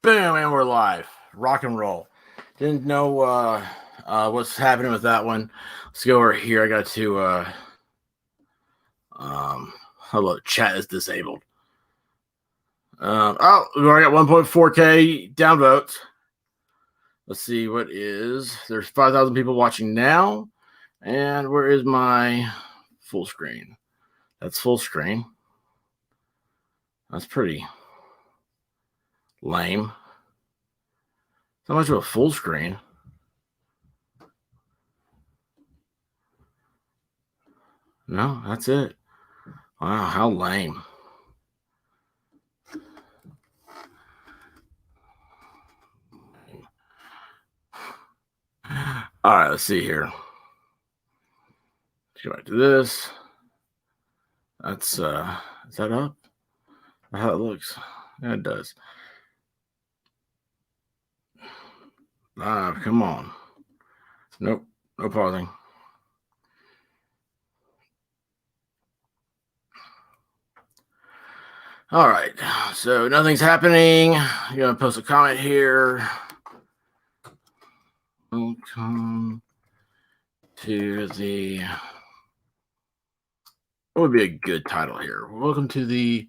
Boom, and we're live. Rock and roll. Didn't know what's happening with that one. Let's go over here. I got to hello, chat is disabled. We already got 1.4K downvotes. Let's see what is. There's 5,000 people watching now. And where is my full screen? That's full screen. That's pretty lame. Not much of a full screen. No, that's it. Wow, how lame. All right, let's see here. Let's go back to this. That's is that up? How it looks? Yeah, it does. Come on. Nope, no pausing. All right, so nothing's happening. I'm gonna post a comment here. Welcome to the. What would be a good title here? Welcome to the.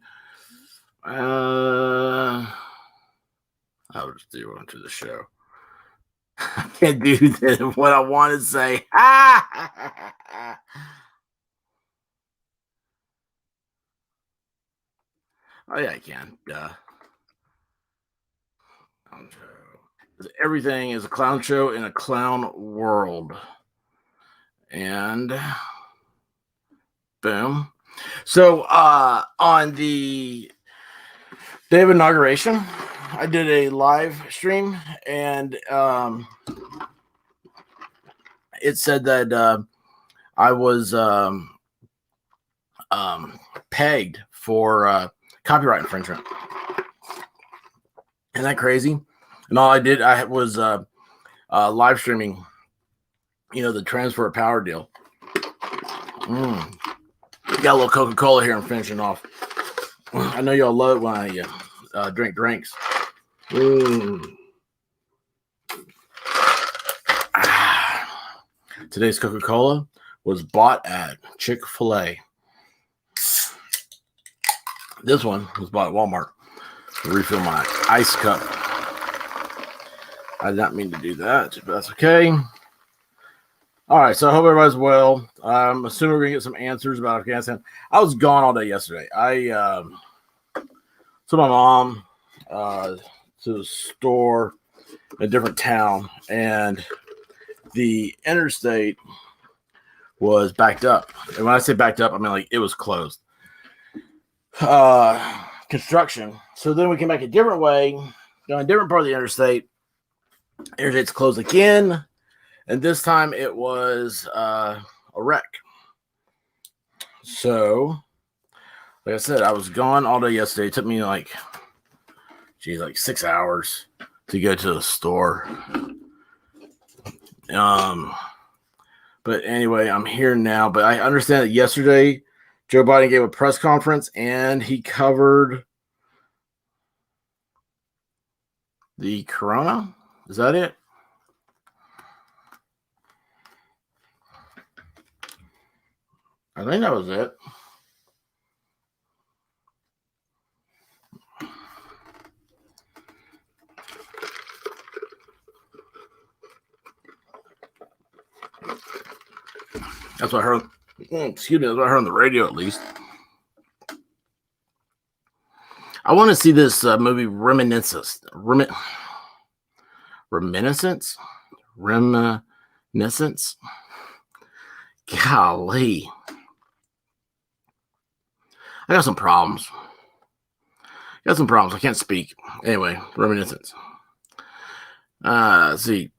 I would just do welcome to the show. I can't do what I want to say. Oh yeah, I can. Duh. Everything is a clown show in a clown world. And boom. So on the day of inauguration, I did a live stream, and it said that I was pegged for copyright infringement. Isn't that crazy? And all I did, I was live streaming, the transfer of power deal. Got a little Coca-Cola here. I'm finishing off. I know y'all love it when I drink drinks. Today's Coca-Cola was bought at Chick-fil-A. This one was bought at Walmart to refill my ice cup. I did not mean to do that, but that's okay. All right, so I hope everybody's well. I'm assuming we're going to get some answers about Afghanistan. I was gone all day yesterday. I took my mom to the store in a different town, and the interstate was backed up. And when I say backed up, I mean like it was closed. Construction. So then we came back a different way, going a different part of the interstate. Interstate's closed again. And this time it was a wreck. So, like I said, I was gone all day yesterday. It took me like 6 hours to go to the store. But anyway, I'm here now. But I understand that yesterday Joe Biden gave a press conference and he covered the corona. Is that it? I think that was it. That's what I heard. Excuse me. That's what I heard on the radio, at least. I want to see this movie Reminiscence. Reminiscence? Golly. I got some problems. I can't speak. Anyway, Reminiscence. Let's see.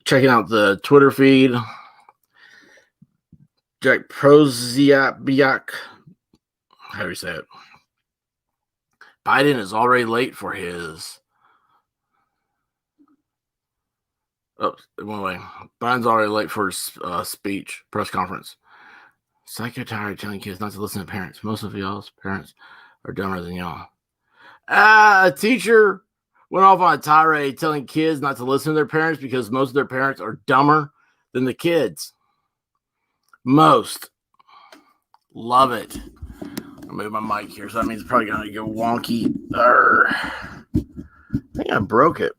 Checking out the Twitter feed. Jack Proziak. How do you say it? Biden is already late for his. Oh, it went away. Biden's already late for his speech, press conference. Psycho tired telling kids not to listen to parents. Most of y'all's parents are dumber than y'all. A teacher went off on a tirade telling kids not to listen to their parents because most of their parents are dumber than the kids. Most. Love it. I'll move my mic here, so that means it's probably going to go wonky. I think I broke it.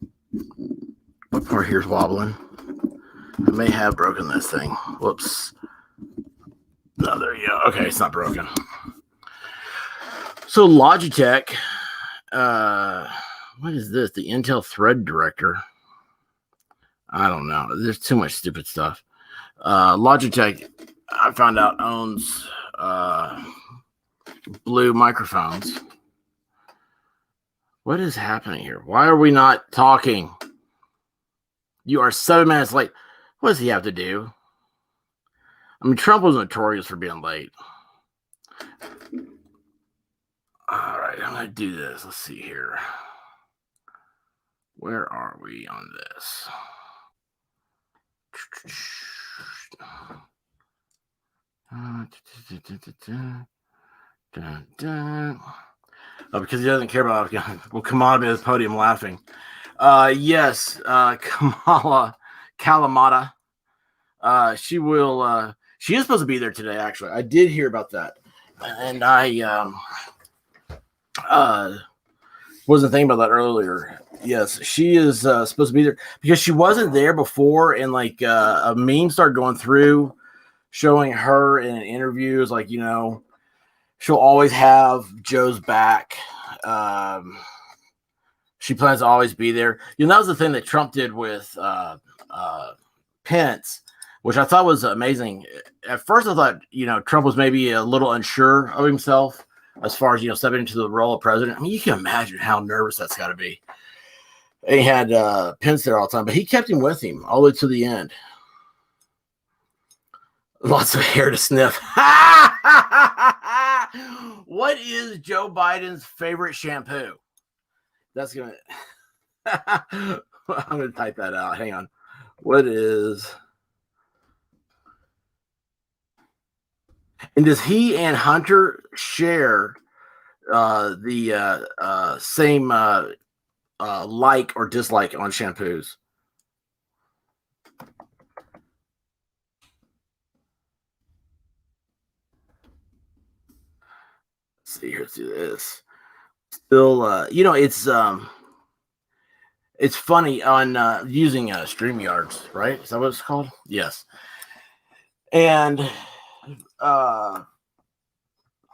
What part here's wobbling? I may have broken this thing. Whoops. No, there you go. Okay, it's not broken. So Logitech, what is this? The Intel Thread Director. I don't know. There's too much stupid stuff. Logitech, I found out, owns Blue microphones. What is happening here? Why are we not talking? You are 7 minutes late. What does he have to do? I mean, Trump was notorious for being late. All right, I'm going to do this. Let's see here. Where are we on this? Oh, because he doesn't care about Afghanistan. Well, Kamala be at the podium laughing. Yes, Kamala Kalamata. She will. She is supposed to be there today. Actually, I did hear about that, and I wasn't thinking about that earlier. Yes, she is supposed to be there because she wasn't there before, and like a meme started going through showing her in interviews, like, you know, she'll always have Joe's back. She plans to always be there. You know, that was the thing that Trump did with Pence, which I thought was amazing. At first, I thought, you know, Trump was maybe a little unsure of himself as far as, you know, stepping into the role of president. I mean, you can imagine how nervous that's got to be. And he had Pence there all the time, but he kept him with him all the way to the end. Lots of hair to sniff. What is Joe Biden's favorite shampoo? That's going to... I'm going to type that out. Hang on. What is... And does he and Hunter share the same like or dislike on shampoos? Let's see here. Let's do this. Still, you know, it's funny on using StreamYards, right? Is that what it's called? Yes. And I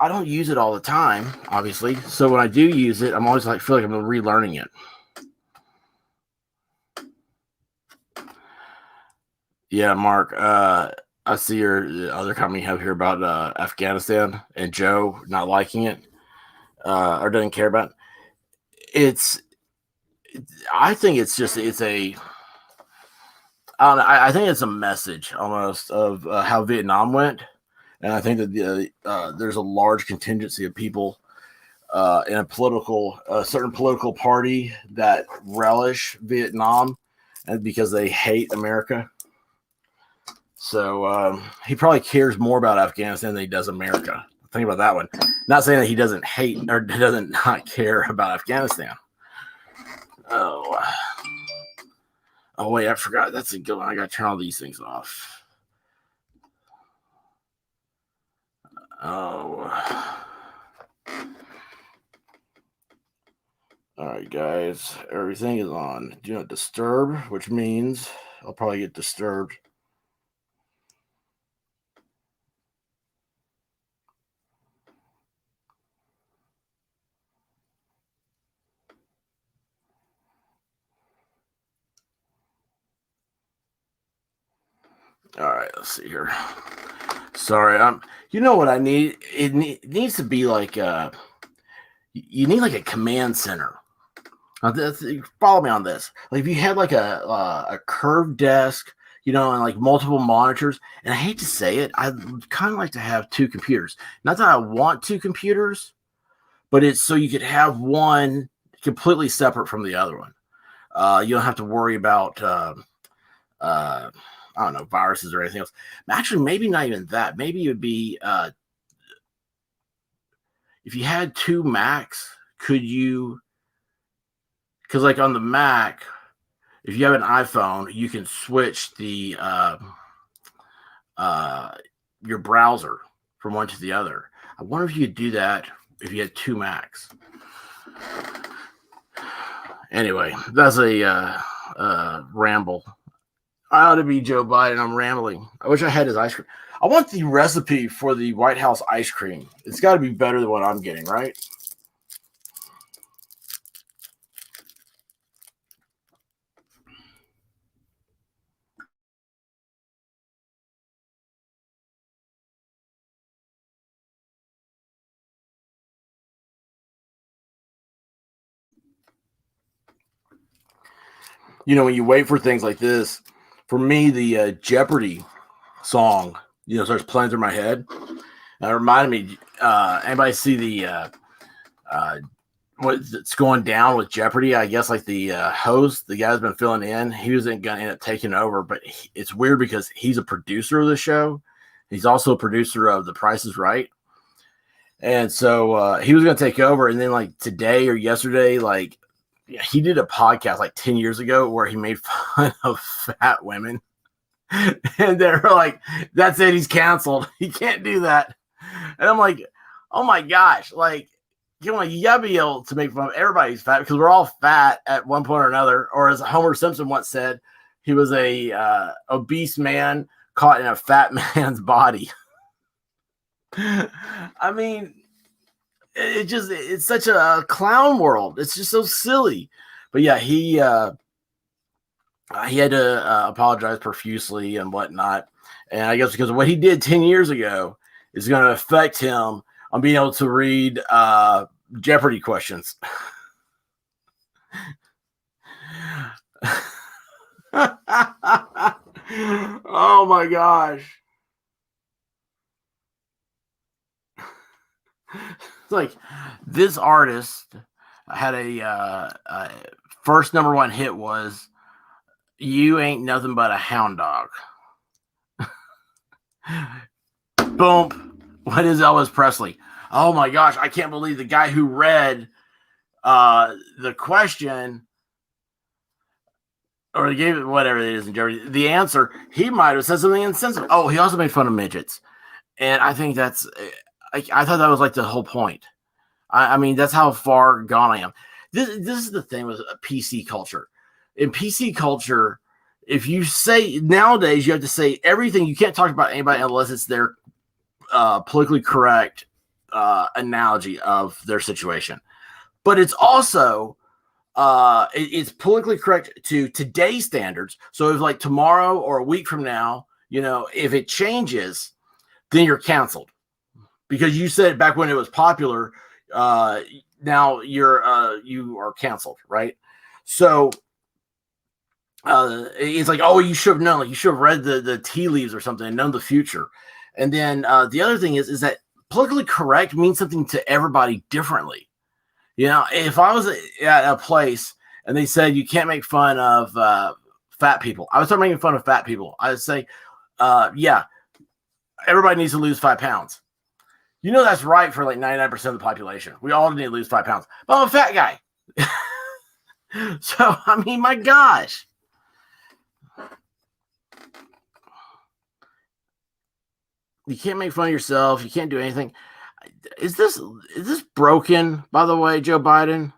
don't use it all the time, obviously. So when I do use it, I'm always like, feel like I'm relearning it. Yeah, Mark. I see your other comment you have here about Afghanistan and Joe not liking it or doesn't care about it. I think it's a. I don't know. I think it's a message almost of how Vietnam went. And I think that there's a large contingency of people in a certain political party that relish Vietnam, and because they hate America. So he probably cares more about Afghanistan than he does America. Think about that one. Not saying that he doesn't hate or doesn't not care about Afghanistan. Oh wait, I forgot. That's a good one. I got to turn all these things off. Oh. All right, guys. Everything is on do not disturb, which means I'll probably get disturbed. All right, let's see here. Sorry, you know what I need? It needs to be like you need like a command center. Follow me on this. Like if you had like a curved desk, you know, and like multiple monitors. And I hate to say it, I'd kind of like to have two computers. Not that I want two computers, but it's so you could have one completely separate from the other one. You don't have to worry about I don't know, viruses or anything else. Actually, maybe not even that. Maybe it would be if you had two Macs, could because like on the Mac, if you have an iPhone, you can switch the your browser from one to the other. I wonder if you could do that if you had two Macs. Anyway, that's a ramble. I ought to be Joe Biden. I'm rambling. I wish I had his ice cream. I want the recipe for the White House ice cream. It's got to be better than what I'm getting, right? You know, when you wait for things like this, for me, the Jeopardy song, starts playing through my head. And it reminded me, anybody see the what's going down with Jeopardy? I guess like the host, the guy's been filling in, he was going to end up taking over, but it's weird because he's a producer of the show. He's also a producer of The Price is Right. And so he was going to take over. And then like today or yesterday, like he did a podcast like 10 years ago where he made fun of fat women. And they're like, that's it. He's canceled. He can't do that. And I'm like, oh my gosh. Like, you gotta be able to make fun of everybody's fat because we're all fat at one point or another. Or as Homer Simpson once said, he was a obese man caught in a fat man's body. I mean, it's such a clown world. It's just so silly. But yeah, he had to apologize profusely and whatnot. And I guess because what he did 10 years ago is going to affect him on being able to read Jeopardy questions. Oh my gosh. It's like this artist had a first number one hit was "You Ain't Nothing But a Hound Dog." Boom. What is Elvis Presley? Oh my gosh, I can't believe the guy who read the question or gave it whatever it is in Jeopardy, the answer, he might have said something insensitive. Oh, he also made fun of midgets. And I think that's, I thought that was like the whole point. I mean, that's how far gone I am. This is the thing with PC culture. In PC culture, if you say nowadays, you have to say everything. You can't talk about anybody unless it's their politically correct analogy of their situation. But it's also it's politically correct to today's standards. So if like tomorrow or a week from now, if it changes, then you're canceled because you said it back when it was popular. Now you are canceled, right? So it's like, oh, you should have known. Like you should have read the tea leaves or something and known the future. And then the other thing is that politically correct means something to everybody differently. If I was at a place and they said you can't make fun of fat people, I would start making fun of fat people. I would say, yeah, everybody needs to lose 5 pounds. That's right for like 99% of the population. We all need to lose 5 pounds. But I'm a fat guy. So, I mean, my gosh. You can't make fun of yourself. You can't do anything. Is this broken, by the way, Joe Biden?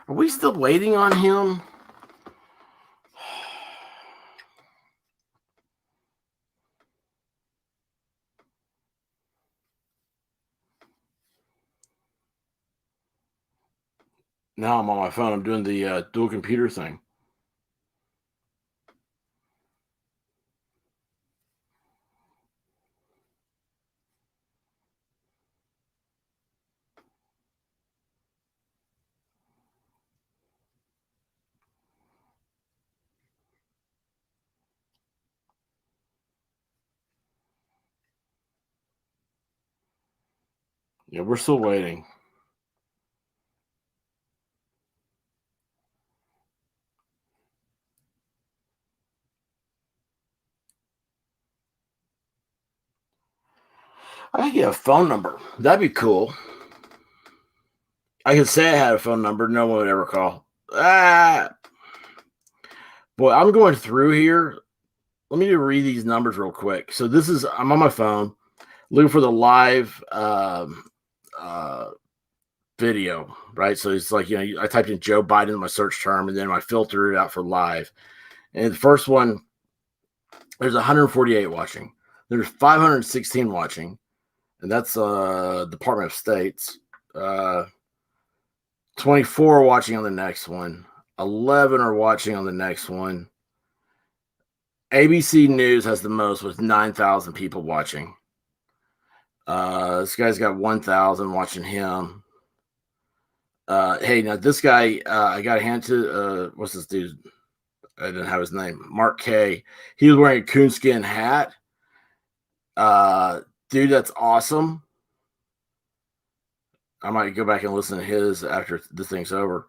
Are we still waiting on him? Now I'm on my phone. I'm doing the dual computer thing. Yeah, we're still waiting. I could get a phone number. That'd be cool. I could say I had a phone number. No one would ever call. Boy, I'm going through here. Let me read these numbers real quick. So I'm on my phone looking for the live video, right? So it's like, I typed in Joe Biden in my search term, and then I filtered it out for live. And the first one, there's 148 watching. There's 516 watching, and that's Department of State's. 24 are watching on the next one. 11 are watching on the next one. ABC News has the most with 9,000 people watching. This guy's got 1,000 watching him. Hey, now this guy, I got a hand to, what's this dude? I didn't have his name. Mark K. He was wearing a coonskin hat. Dude, that's awesome. I might go back and listen to his after this thing's over.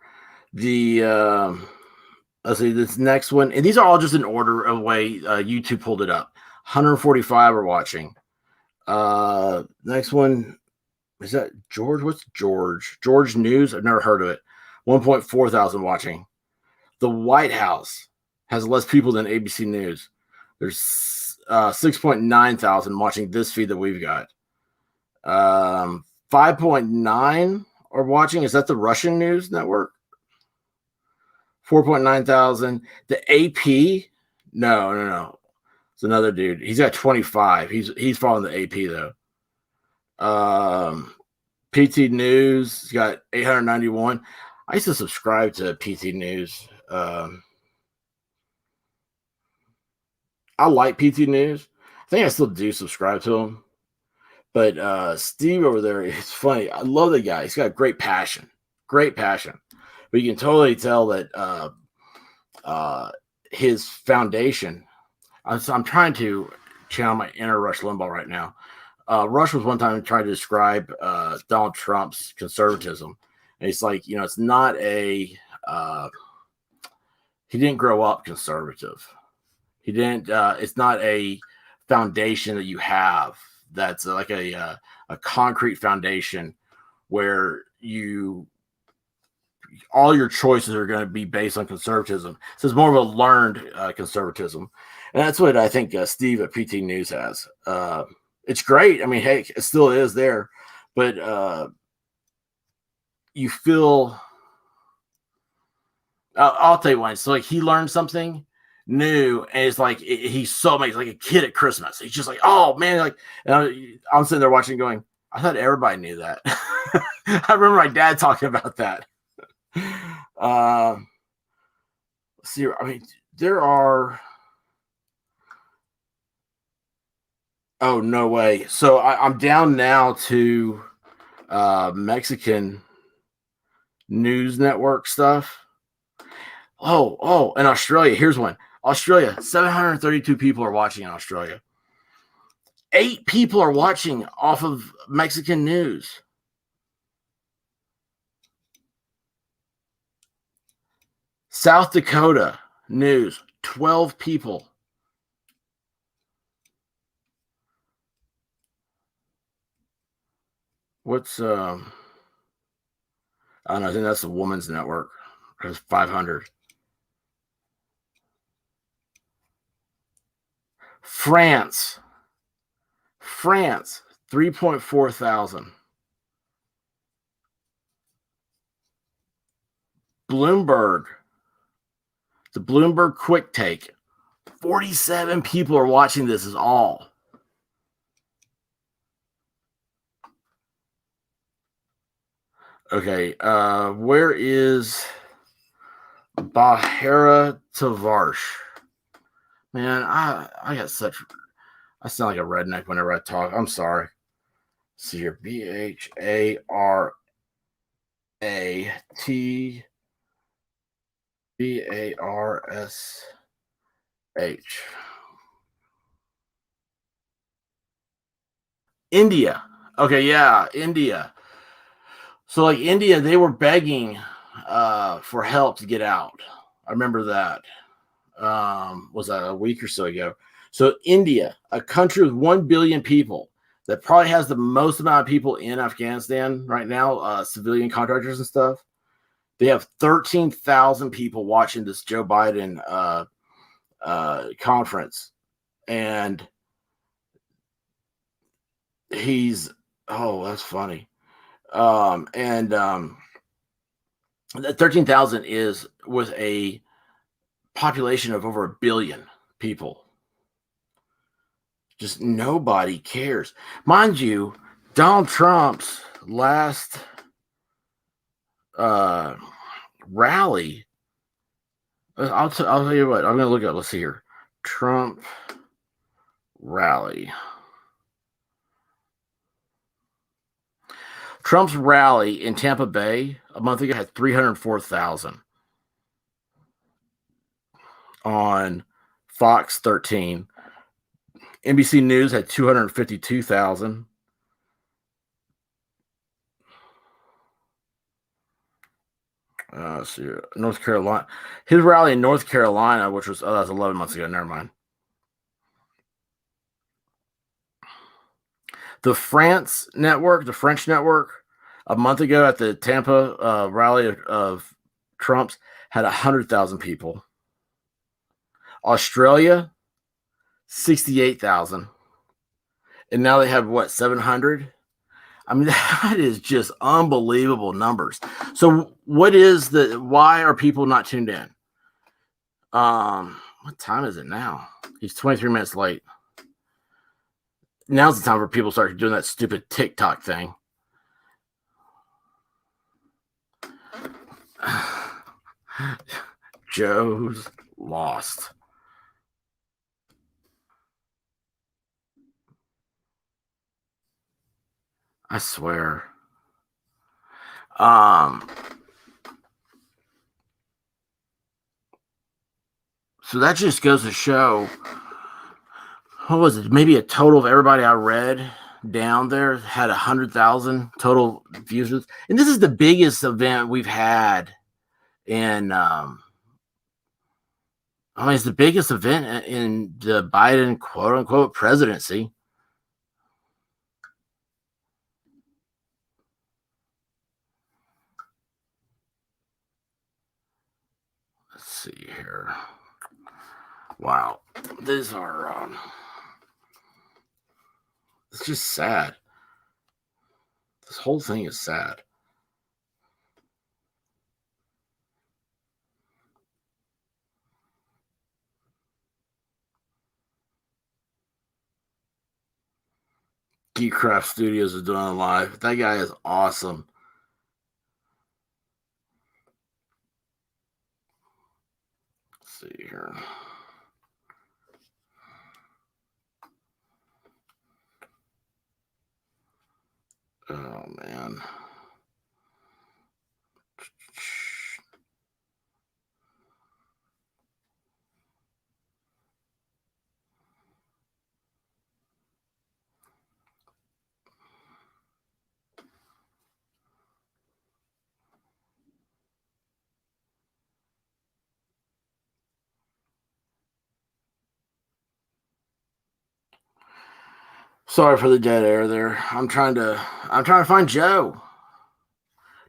Let's see, this next one, and these are all just in order of the way YouTube pulled it up. 145 are watching. Next one, is that George? What's George? George News? I've never heard of it. 1.4 thousand watching. The White House has less people than ABC News. There's 6.9 thousand watching this feed that we've got. 5.9 are watching. Is that the Russian news network? 4.9 thousand. The AP? No. It's another dude. He's got 25. He's following the AP though. PT News, he's got 891. I used to subscribe to PT News. I like PT News. I think I still do subscribe to him. But Steve over there, it's funny. I love the guy. He's got great passion. But you can totally tell that his foundation. I'm trying to channel my inner Rush Limbaugh right now. Rush was one time trying to describe Donald Trump's conservatism. And he's like, it's not he didn't grow up conservative. He didn't, it's not a foundation that you have that's like a concrete foundation where all your choices are going to be based on conservatism. So it's more of a learned conservatism. And that's what I think Steve at PT News has. It's great. I mean, hey, it still is there, but you feel. I'll tell you why. So like he learned something new, and it's like he's so amazing, like a kid at Christmas. He's just like, oh man, like I'm sitting there watching, going, I thought everybody knew that. I remember my dad talking about that. Let's see. I mean, there are. Oh, no way. So I'm down now to Mexican news network stuff. Oh, and Australia. Here's one. Australia, 732 people are watching in Australia. 8 people are watching off of Mexican news. South Dakota news, 12 people. What's I don't know, I think that's the Women's Network. There's 500. France, 3.4 thousand. Bloomberg, the Bloomberg Quick Take, 47 people are watching this is all. Okay, where is Bahara Tavarsh? Man, I sound like a redneck whenever I talk. I'm sorry. See here, BHARATBARSH. India. Okay, yeah, India. So like India, they were begging for help to get out. I remember that. Was that a week or so ago? So India, a country with 1 billion people, that probably has the most amount of people in Afghanistan right now, civilian contractors and stuff. They have 13,000 people watching this Joe Biden conference, and he's that's funny. That 13,000 is with a population of over 1 billion people. Just nobody cares. Mind you, Donald Trump's last rally. I'll tell you what. I'm going to look up. Let's see here. Trump rally. Trump's rally in Tampa Bay a month ago had 304,000 on Fox 13. NBC News had 252,000. Let's see here. North Carolina. His rally in North Carolina, which was that was 11 months ago. Never mind. The French network, a month ago at the Tampa rally of Trump's had 100,000 people. Australia, 68,000. And now they have what, 700? I mean, that is just unbelievable numbers. So why are people not tuned in? What time is it now? He's 23 minutes late. Now's the time where people start doing that stupid TikTok thing. Joe's lost. I swear. So that just goes to show, what was it? Maybe a total of everybody I read down there had 100,000 total views. And this is the biggest event we've had in, it's the biggest event in the Biden quote unquote presidency. Let's see here. Wow. These are, it's just sad. This whole thing is sad. Geekcraft Studios is doing it live. That guy is awesome. Let's see here. Oh, man. Sorry for the dead air there. I'm trying to find Joe.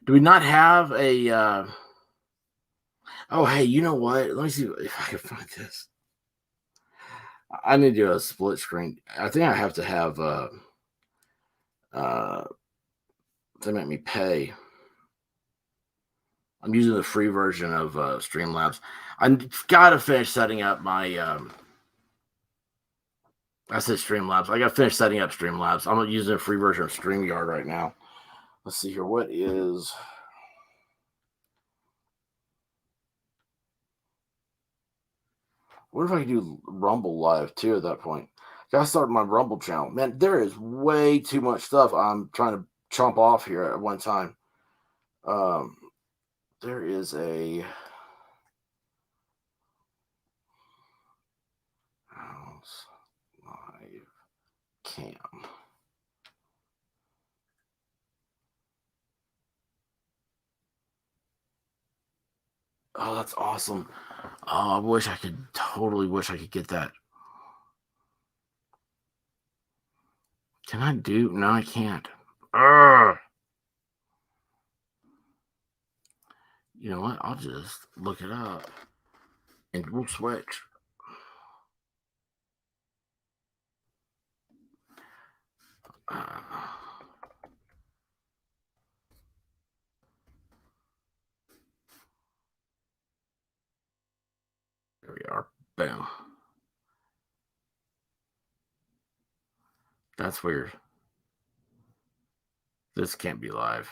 Do we not have a oh, hey, you know what? Let me see if I can find this. I need to do a split screen. I think I have to have they make me pay. I'm using the free version of Streamlabs. I've got to finish setting up my I said Streamlabs. I got to finish setting up Streamlabs. I'm using a free version of StreamYard right now. Let's see here. What is... What if I could do Rumble Live too at that point? Gotta start my Rumble channel. Man, there is way too much stuff I'm trying to chomp off here at one time. There is a house live cam. Oh, that's awesome. Oh, totally wish I could get that. Can I do? No, I can't. Urgh. You know what? I'll just look it up and we'll switch. There we are. Boom. That's weird. This can't be live.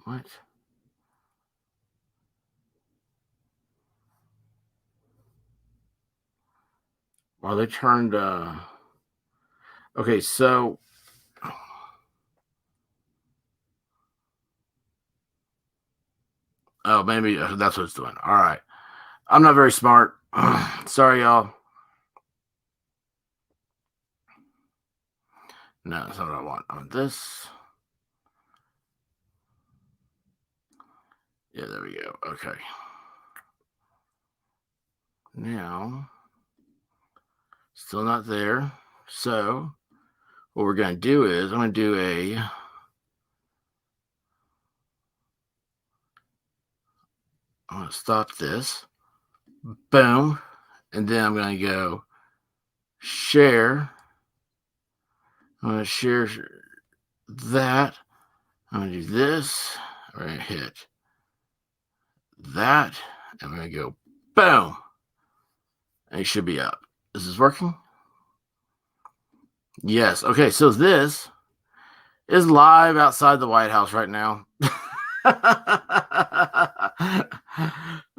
What? Well, they turned. Okay, so. Oh, maybe that's what it's doing. All right. I'm not very smart. Sorry, y'all. No, that's not what I want. I want this. Yeah, there we go. Okay. Now, still not there. So, what we're going to do is I'm going to do I'm going to stop this. Boom. And then I'm going to go share. I'm going to share that. I'm going to do this. I'm going to hit that. I'm going to go boom. And it should be up. Is this working? Yes. Okay, so this is live outside the White House right now.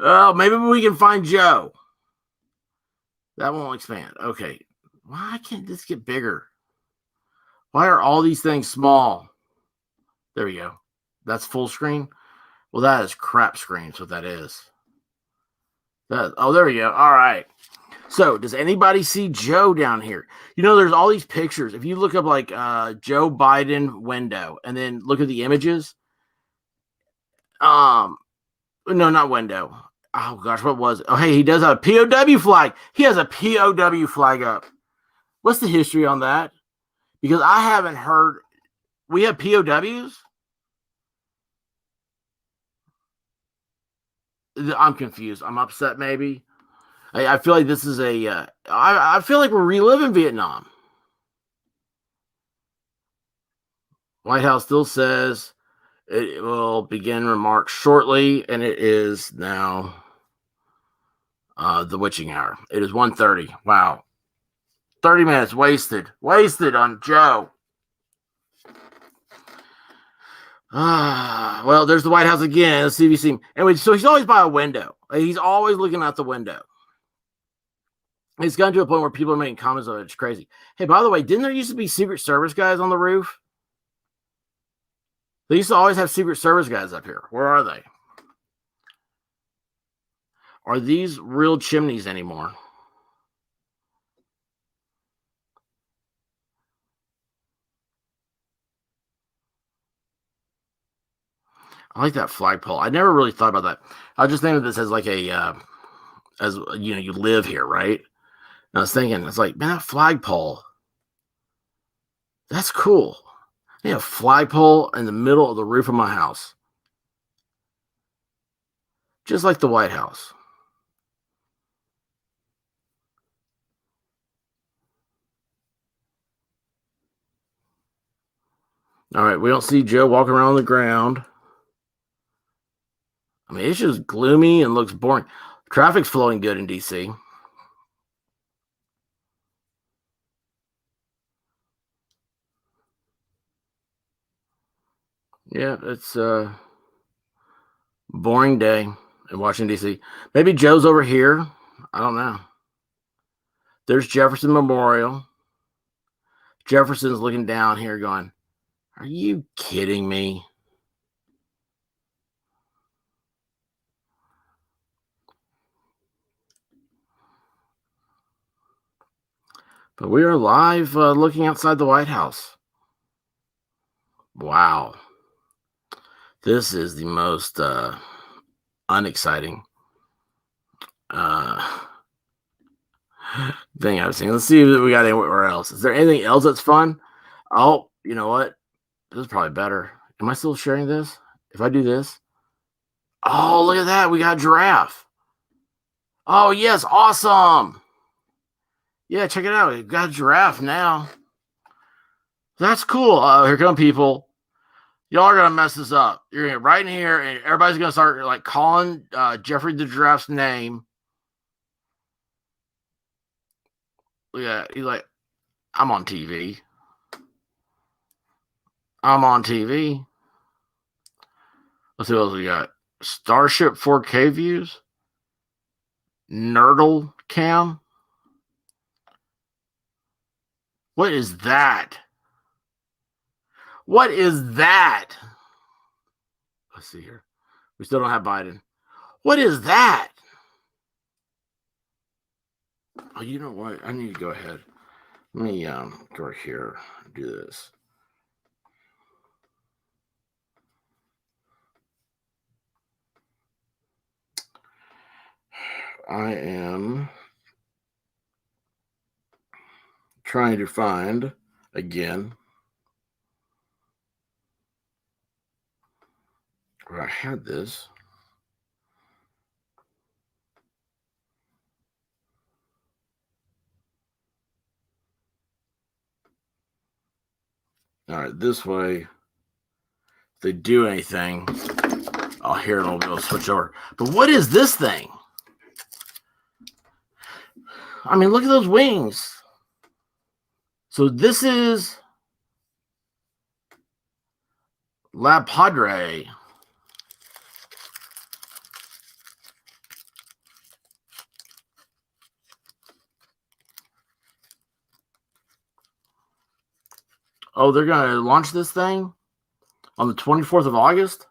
Oh, maybe we can find Joe. That won't expand. Okay. Why can't this get bigger? Why are all these things small? There we go. That's full screen. Well, that is crap screen. That's what that is. There we go. All right. So, does anybody see Joe down here? You know, there's all these pictures. If you look up like Joe Biden window and then look at the images. No, not window. Oh gosh, what was it? Oh, hey, he does have a POW flag. He has a POW flag up. What's the history on that? Because I haven't heard. We have POWs? I'm confused. I'm upset, maybe. I feel like this is I feel like we're reliving Vietnam. White House still says it will begin remarks shortly, and it is now the witching hour. It is 1:30. Wow. 30 minutes wasted on Joe. Well, there's the White House again. Let's see if you see him. Anyway, so he's always by a window. He's always looking out the window. It's gotten to a point where people are making comments on it. It's crazy. Hey, by the way, didn't there used to be Secret Service guys on the roof? They used to always have Secret Service guys up here. Where are they? Are these real chimneys anymore? I like that flagpole. I never really thought about that. I was just thinking of this as like as you know, you live here, right? And I was thinking, it's like, man, that flagpole, that's cool. I have a flagpole in the middle of the roof of my house, just like the White House. All right, we don't see Joe walking around on the ground. I mean, it's just gloomy and looks boring. Traffic's flowing good in DC. Yeah, it's a boring day in Washington, D.C. Maybe Joe's over here. I don't know. There's Jefferson Memorial. Jefferson's looking down here going, are you kidding me? But we are live looking outside the White House. Wow. This is the most unexciting. thing I've seen. Let's see if we got anywhere else. Is there anything else that's fun? Oh, you know what? This is probably better. Am I still sharing this? If I do this, oh, look at that. We got a giraffe. Oh, yes. Awesome. Yeah, check it out. We got a giraffe now. That's cool. Here come people. Y'all are going to mess this up. You're going to right in here, and everybody's going to start like calling Jeffrey the giraffe's name. Look at that. He's like, I'm on TV. I'm on TV. Let's see what else we got. Starship 4K views. Nerdle cam. What is that? What is that? Let's see here. We still don't have Biden. What is that? Oh, you know what? I need to go ahead. Let me go here and do this. I am trying to find again where I had this. All right, this way, if they do anything, I'll hear it and I'll be able to switch over. But what is this thing? I mean, look at those wings. So this is La Padre. Oh, they're going to launch this thing on the 24th of August?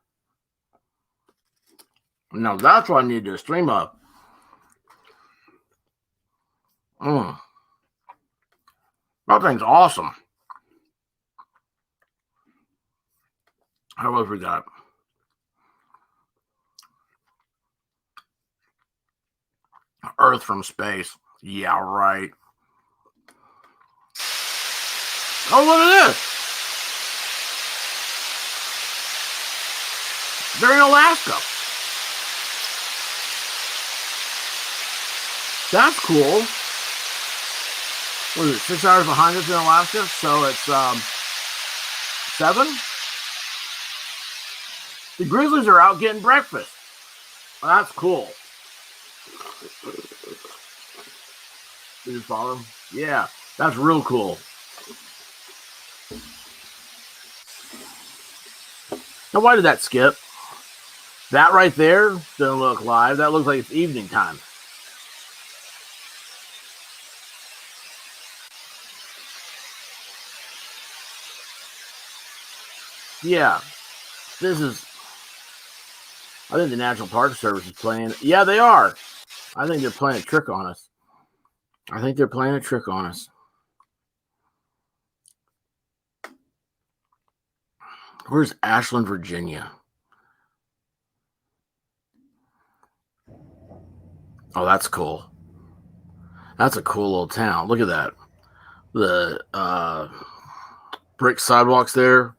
Now, that's what I need to stream up. That thing's awesome. How else we got? Earth from space. Yeah, right. Oh, look at this. They're in Alaska. That's cool. What is it, 6 hours behind us in Alaska? So it's 7? The grizzlies are out getting breakfast. Well, that's cool. Did you follow? Yeah, that's real cool. Now, why did that skip? That right there doesn't look live. That looks like it's evening time. Yeah, this is... I think the National Park Service is playing... Yeah, they are. I think they're playing a trick on us. Where's Ashland, Virginia? Oh, that's cool. That's a cool little town. Look at that. The brick sidewalks there.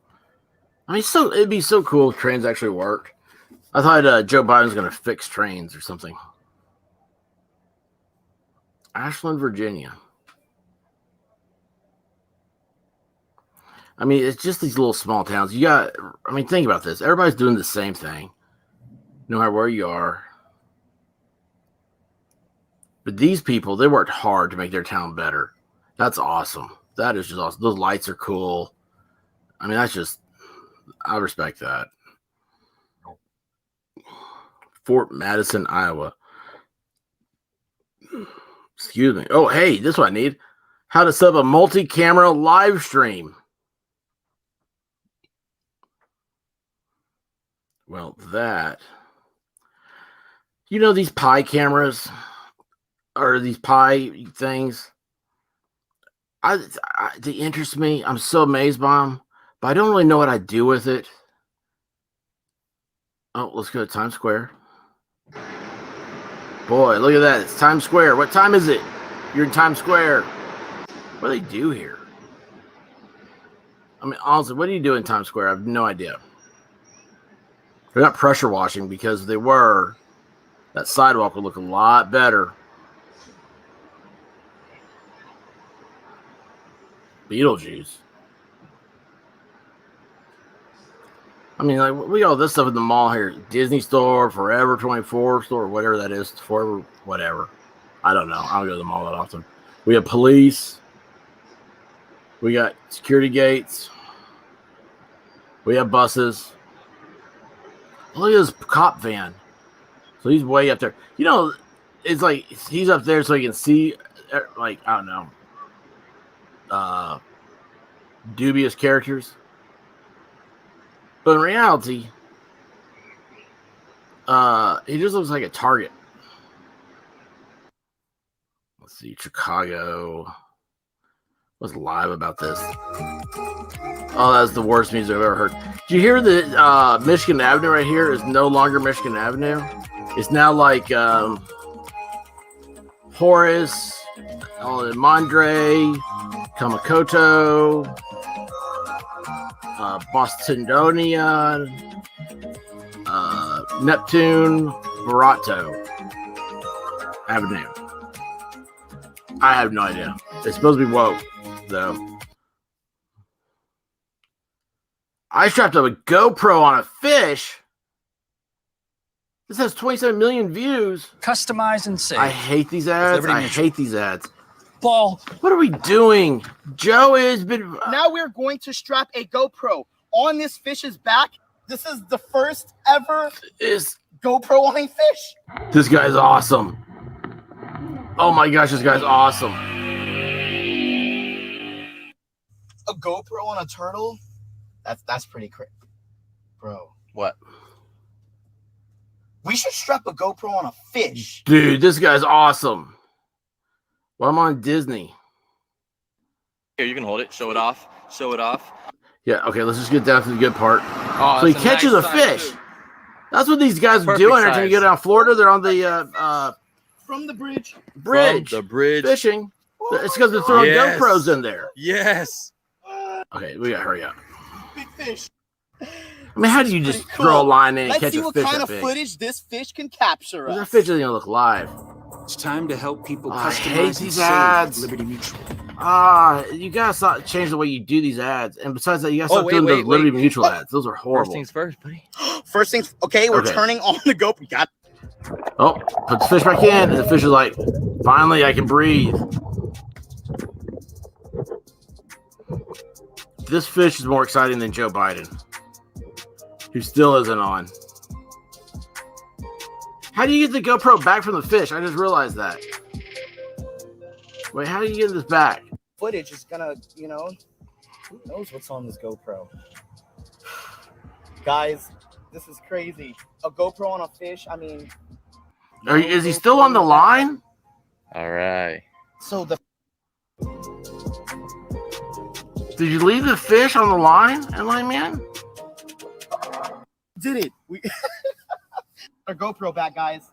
I mean, it'd be so cool if trains actually worked. I thought Joe Biden's going to fix trains or something. Ashland, Virginia. I mean, it's just these little small towns. Think about this. Everybody's doing the same thing, no matter where you are. But these people, they worked hard to make their town better. That's awesome. That is just awesome. Those lights are cool. I mean, I respect that. Fort Madison, Iowa. Excuse me. Oh, hey, this is what I need. How to set up a multi-camera live stream. Well, these Pi cameras or these Pi things, they interest me. I'm so amazed by them, but I don't really know what I do with it. Oh, let's go to Times Square. Boy, look at that. It's Times Square. What time is it? You're in Times Square. What do they do here? I mean, honestly, what do you do in Times Square? I have no idea. They're not pressure washing, because if they were, that sidewalk would look a lot better. Beetlejuice. I mean, like, we got all this stuff in the mall here. Disney store, Forever 24 store, whatever that is. Forever, whatever. I don't know. I don't go to the mall that often. We have police. We got security gates. We have buses. Look at this cop van. So he's way up there. You know, it's like he's up there so he can see, like, I don't know, dubious characters. But in reality, he just looks like a target. Let's see, Chicago. What's live about this? Oh, that's the worst music I've ever heard. Did you hear that Michigan Avenue right here is no longer Michigan Avenue? It's now like Horace, Mondre, Kamakoto, Bostonia, Neptune, Barato Avenue. I have no idea. It's supposed to be woke, though. I strapped up a GoPro on a fish. This has 27 million views. Customize and save. I hate these ads. I hate these ads. Ball. What are we doing? Joe has been... Now we're going to strap a GoPro on this fish's back. This is the first ever GoPro on a fish. This guy's awesome. Oh my gosh, this guy's awesome. A GoPro on a turtle? That's pretty crazy. Bro. What? We should strap a GoPro on a fish. Dude, this guy's awesome. Well, I'm on Disney. Here, you can hold it. Show it off. Show it off. Yeah, okay, let's just get down to the good part. Oh, so he catches a fish. Too. That's what these guys are doing. Every time you go down Florida, they're on the from the bridge. Bridge. From the bridge. Fishing. It's because they're throwing GoPros in there. Yes. Okay, we gotta hurry up. Big fish. I mean, how do you just throw a line in and catch a fish? Let's see what kind of footage this fish can capture. That fish doesn't even look live. It's time to help people customize I hate these ads. Liberty Mutual. You gotta stop change the way you do these ads. And besides that, you gotta stop doing those Liberty Mutual ads. Those are horrible. First things first, buddy. First things. Okay, we're turning on the GoPro. Got. Oh, put the fish back in, and the fish is like, finally, I can breathe. This fish is more exciting than Joe Biden, who still isn't on. How do you get the GoPro back from the fish? I just realized that. Wait, how do you get this back? Footage is gonna, who knows what's on this GoPro. Guys, this is crazy. A GoPro on a fish, I mean... Is he still on the line? All right. So the... Did you leave the fish on the line, man? Did it. We... Our GoPro back, guys.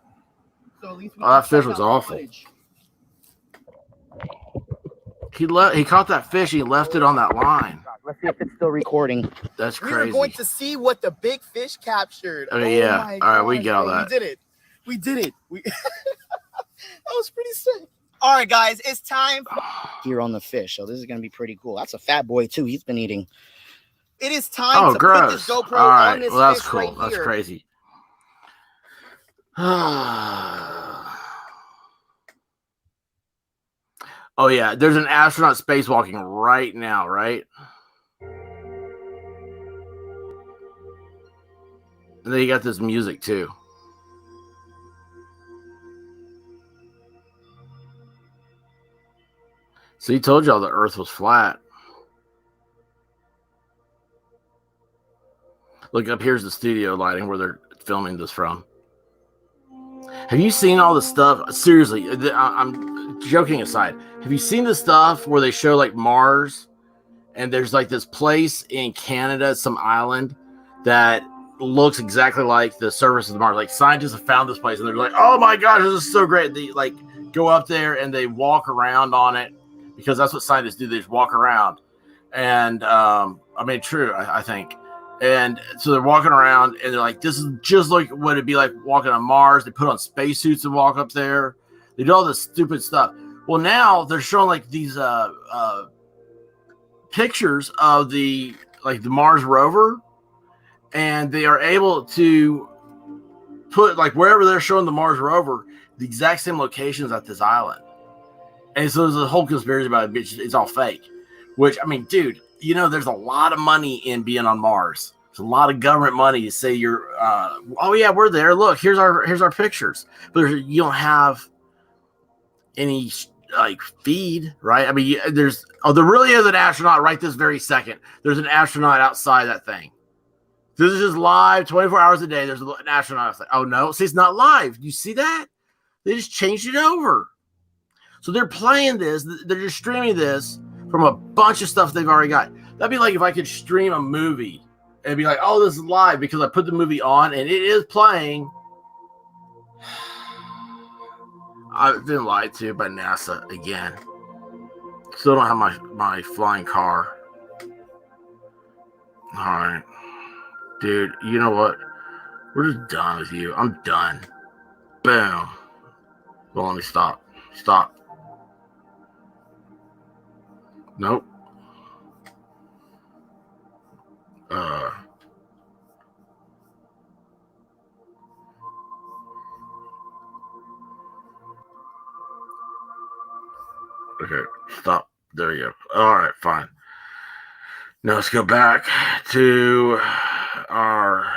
So at least we that fish was awful. Footage. He caught that fish. He left it on that line. Let's see if it's still recording. That's crazy. We're going to see what the big fish captured. Okay, yeah. All right, we get all that. We did it. That was pretty sick. All right, guys, it's time here on the fish. So this is going to be pretty cool. That's a fat boy too. He's been eating. It is time to put this GoPro on this that's fish cool. right That's here. crazy. Oh yeah, there's an astronaut spacewalking right now, right? And then you got this music too. So he told y'all the Earth was flat. Look up, here's the studio lighting where they're filming this from. Have you seen all the stuff? Seriously, I'm joking aside. Have you seen the stuff where they show like Mars and there's like this place in Canada, some island that looks exactly like the surface of Mars? Like scientists have found this place and they're like, oh my gosh, this is so great. go up there and they walk around on it because that's what scientists do. They just walk around. And true, I think. And so they're walking around and they're like, this is just like what it'd be like walking on Mars. They put on spacesuits and walk up there. They do all this stupid stuff. Well, now they're showing like these pictures of the Mars rover, and they are able to put like wherever they're showing the Mars rover, the exact same locations at this island. And so there's a whole conspiracy about it. It's all fake. Which, I mean, dude, you know, there's a lot of money in being on Mars. There's a lot of government money to say you're, oh yeah, we're there. Look, here's our pictures. But you don't have any like feed, right? I mean, there really is an astronaut right this very second. There's an astronaut outside that thing. This is just live 24 hours a day. There's an astronaut outside. Oh no, see, it's not live. You see that? They just changed it over. So they're playing this. They're just streaming this from a bunch of stuff they've already got. That'd be like if I could stream a movie and be like, oh, this is live because I put the movie on and it is playing. I've been lied to by NASA again. Still don't have my flying car. All right. Dude, you know what? We're just done with you. I'm done. Boom. Well, let me stop. Stop. Nope. Okay, stop. There you go. All right, fine. Now let's go back to our.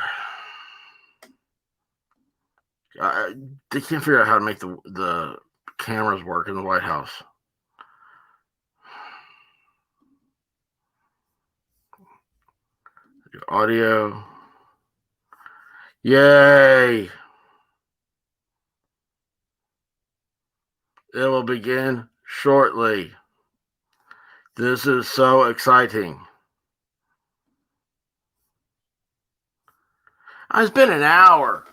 They can't figure out how to make the cameras work in the White House. Audio. Yay! It will begin shortly. This is so exciting. It's been an hour.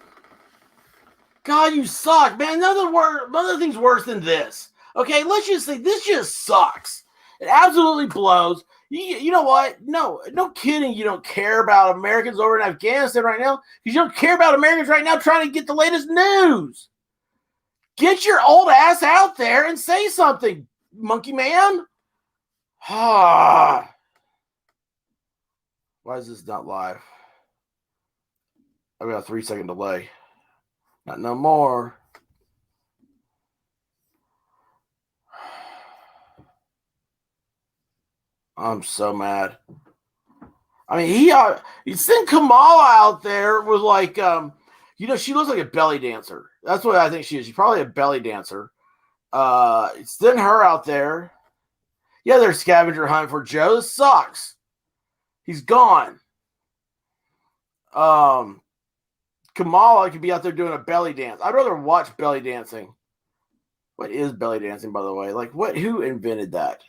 God, you suck, man. Another thing's worse than this. Okay, let's just say this just sucks. It absolutely blows. You know what? No kidding. You don't care about Americans over in Afghanistan right now because you don't care about Americans right now trying to get the latest news. Get your old ass out there and say something, monkey man. Why is this not live? I've got a 3-second delay. Not no more. I'm so mad. I mean, he sent Kamala out there with like, she looks like a belly dancer. That's what I think she is. She's probably a belly dancer. Send her out there. Yeah, they're scavenger hunt for Joe. This sucks. He's gone. Kamala could be out there doing a belly dance. I'd rather watch belly dancing. What is belly dancing, by the way? Like, who invented that?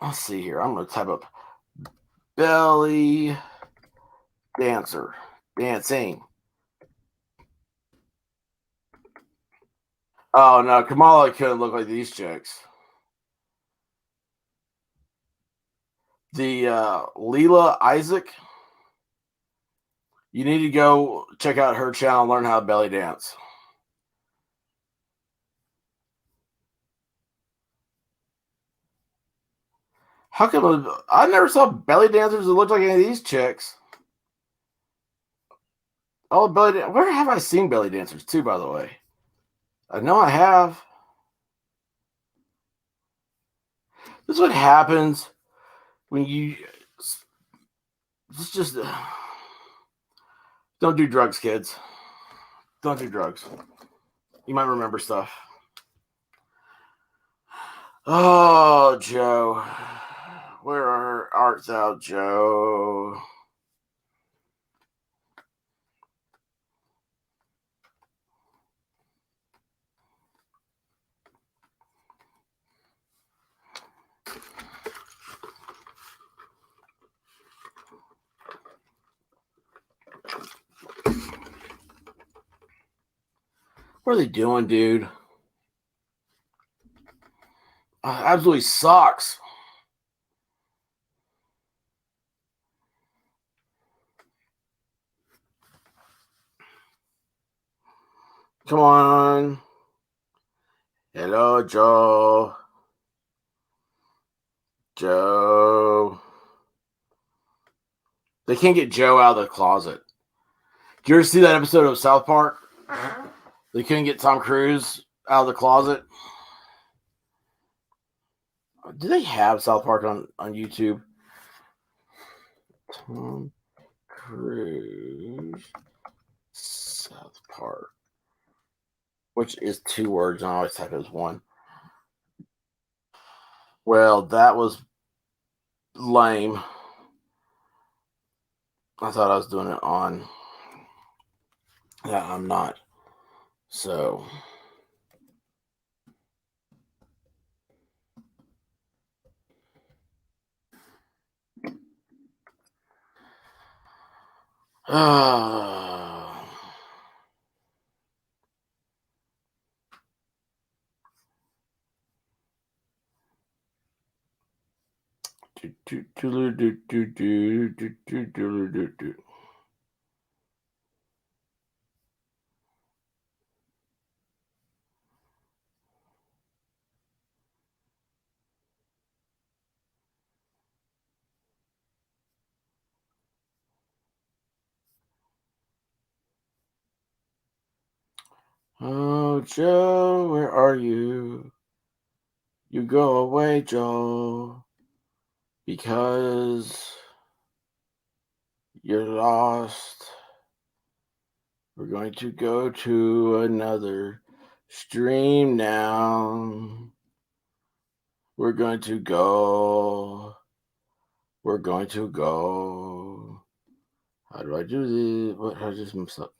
Let's see here. I'm going to type up belly dancer. Dancing. Oh, no. Kamala couldn't look like these chicks. The Leela Isaac. You need to go check out her channel and learn how to belly dance. How come I never saw belly dancers that looked like any of these chicks? Oh, where have I seen belly dancers too, by the way? I know I have. This is what happens when you just don't do drugs, kids. Don't do drugs. You might remember stuff. Oh, Joe. Where art thou, Joe? What are they doing, dude? Absolutely sucks. Come on. Hello, Joe. Joe. They can't get Joe out of the closet. Did you ever see that episode of South Park? They couldn't get Tom Cruise out of the closet. Do they have South Park on YouTube? Tom Cruise South Park. Which is 2 words, and I always type it as 1. Well, that was lame. I thought I was doing it on. Yeah, I'm not. So. Oh, Joe, where are you? You go away, Joe, because you're lost. We're going to go to another stream now. We're going to go. We're going to go. How do I do this? What? I just messed up.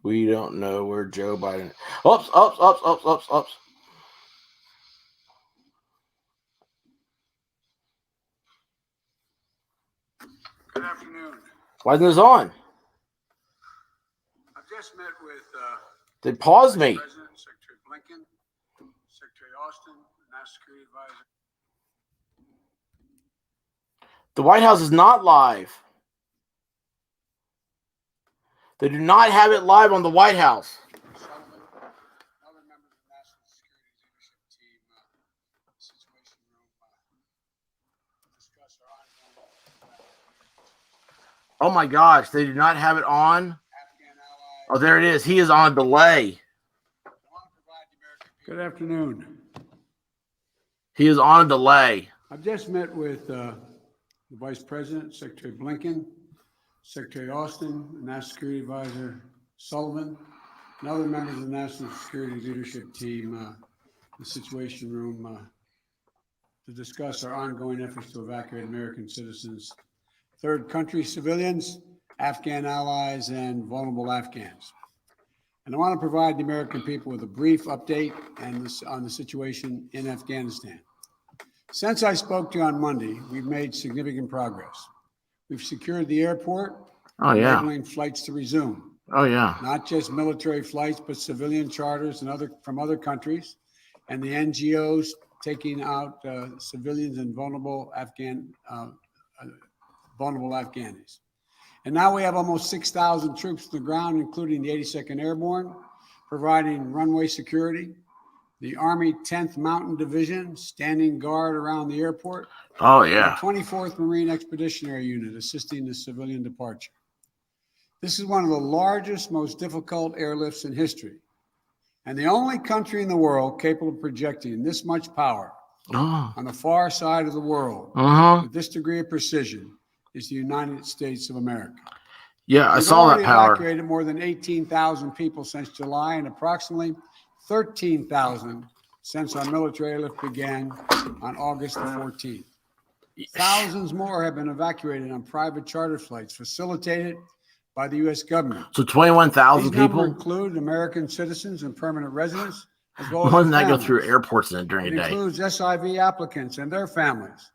We don't know where Joe Biden. Oops. Good afternoon. Why isn't this on? I've just met with They paused me. President Secretary Blinken, Secretary Austin, National Security Advisor. The White House is not live. They do not have it live on the White House. Sullivan, other members of the National Security Leadership Team, Situation Room, discuss our ongoing Oh my gosh, they do not have it on. Afghan allies. Oh, there it is. He is on delay. I want to provide the American people. Good afternoon. He is on a delay. I've just met with the Vice President, Secretary Blinken, Secretary Austin, National Security Advisor Sullivan, and other members of the National Security Leadership Team, the Situation Room, to discuss our ongoing efforts to evacuate American citizens, third country civilians, Afghan allies, and vulnerable Afghans. And I want to provide the American people with a brief update on the situation in Afghanistan. Since I spoke to you on Monday, we've made significant progress. We've secured the airport, enabling flights to resume. Oh, yeah. Not just military flights, but civilian charters and from other countries, and the NGOs taking out civilians and vulnerable Afghanis. And now we have almost 6,000 troops on the ground, including the 82nd Airborne, providing runway security. The Army 10th Mountain Division standing guard around the airport. Oh, yeah. The 24th Marine Expeditionary Unit assisting the civilian departure. This is one of the largest, most difficult airlifts in history. And the only country in the world capable of projecting this much power on the far side of the world with this degree of precision is the United States of America. Yeah, I We've saw that already power. evacuated more than 18,000 people since July and approximately 13,000 since our military airlift began on August the 14th. Thousands more have been evacuated on private charter flights facilitated by the U.S. government. So 21,000 These numbers people? include American citizens and permanent residents as well as More their than that go families. through airports during It a day. includes SIV applicants and their families,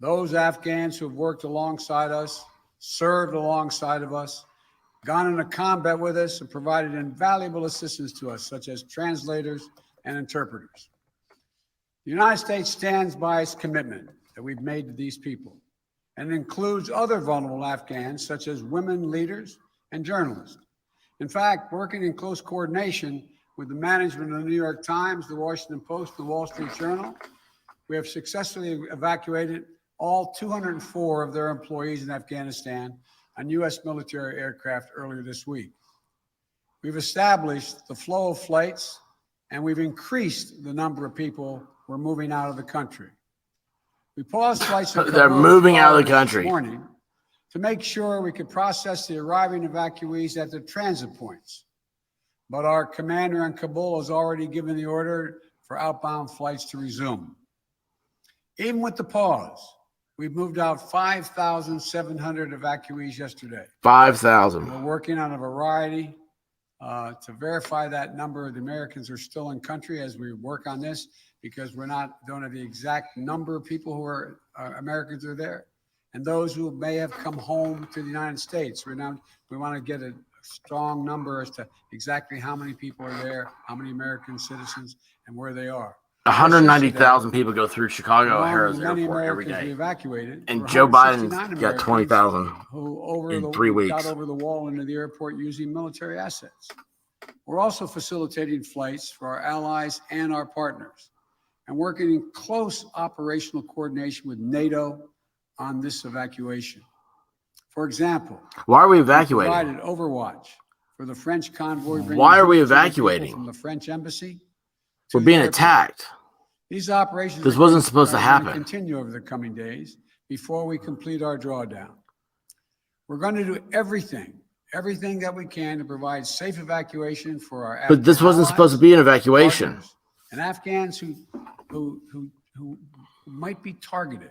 those Afghans who have worked alongside us, served alongside of us, gone into combat with us, and provided invaluable assistance to us, such as translators and interpreters. The United States stands by its commitment that we've made to these people, and includes other vulnerable Afghans, such as women leaders and journalists. In fact, working in close coordination with the management of the New York Times, the Washington Post, the Wall Street Journal, we have successfully evacuated all 204 of their employees in Afghanistan on U.S. military aircraft earlier this week. We've established the flow of flights, and we've increased the number of people who are moving out of the country. We paused flights. They're moving out of the country this morning to make sure we could process the arriving evacuees at their transit points. But our commander in Kabul has already given the order for outbound flights to resume. Even with the pause, we've moved out 5,700 evacuees yesterday. 5,000. We're working on a variety to verify that number of the Americans are still in country as we work on this, because don't have the exact number of people who are Americans are there, and those who may have come home to the United States. We want to get a strong number as to exactly how many people are there, how many American citizens, and where they are. 190,000 people go through Chicago Among O'Hara's the many airport every Americans we day. evacuated, And were Joe Biden's 169 got 20,000 who in 3 weeks. got over the wall into the airport using military assets. We're also facilitating flights for our allies and our partners, and working in close operational coordination with NATO on this evacuation. For example, Why are we we evacuating? provided overwatch for the French convoy. Why are we hundreds of people evacuating? from the French embassy? to We're the being airport. attacked. These operations This are wasn't going supposed to are happen. going to continue over the coming days before we complete our drawdown. We're going to do everything that we can to provide safe evacuation for our But this Afghan wasn't supposed to allies, be an evacuation. partners, and Afghans who might be targeted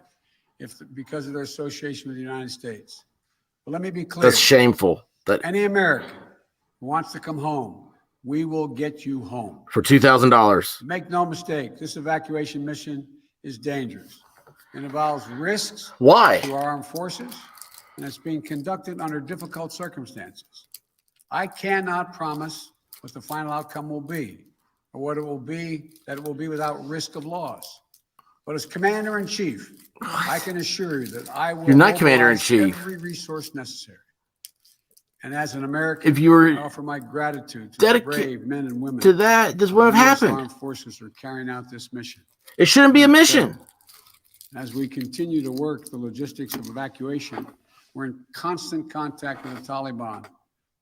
because of their association with the United States. But let me be clear. That's shameful. That Any American who wants to come home, we will get you home. for $2,000. Make no mistake, this evacuation mission is dangerous. It involves risks Why? to our armed forces, and it's being conducted under difficult circumstances. I cannot promise what the final outcome will be, or what it will be, that it will be without risk of loss. But as Commander-in-Chief, I can assure you that I will You're not mobilize Commander-in-Chief. every resource necessary. And as an American, If you were I offer my gratitude to the dedicated brave men and women to that, this wouldn't the have U.S. happened. Armed forces are carrying out this mission. It shouldn't be a mission. As we continue to work the logistics of evacuation, we're in constant contact with the Taliban.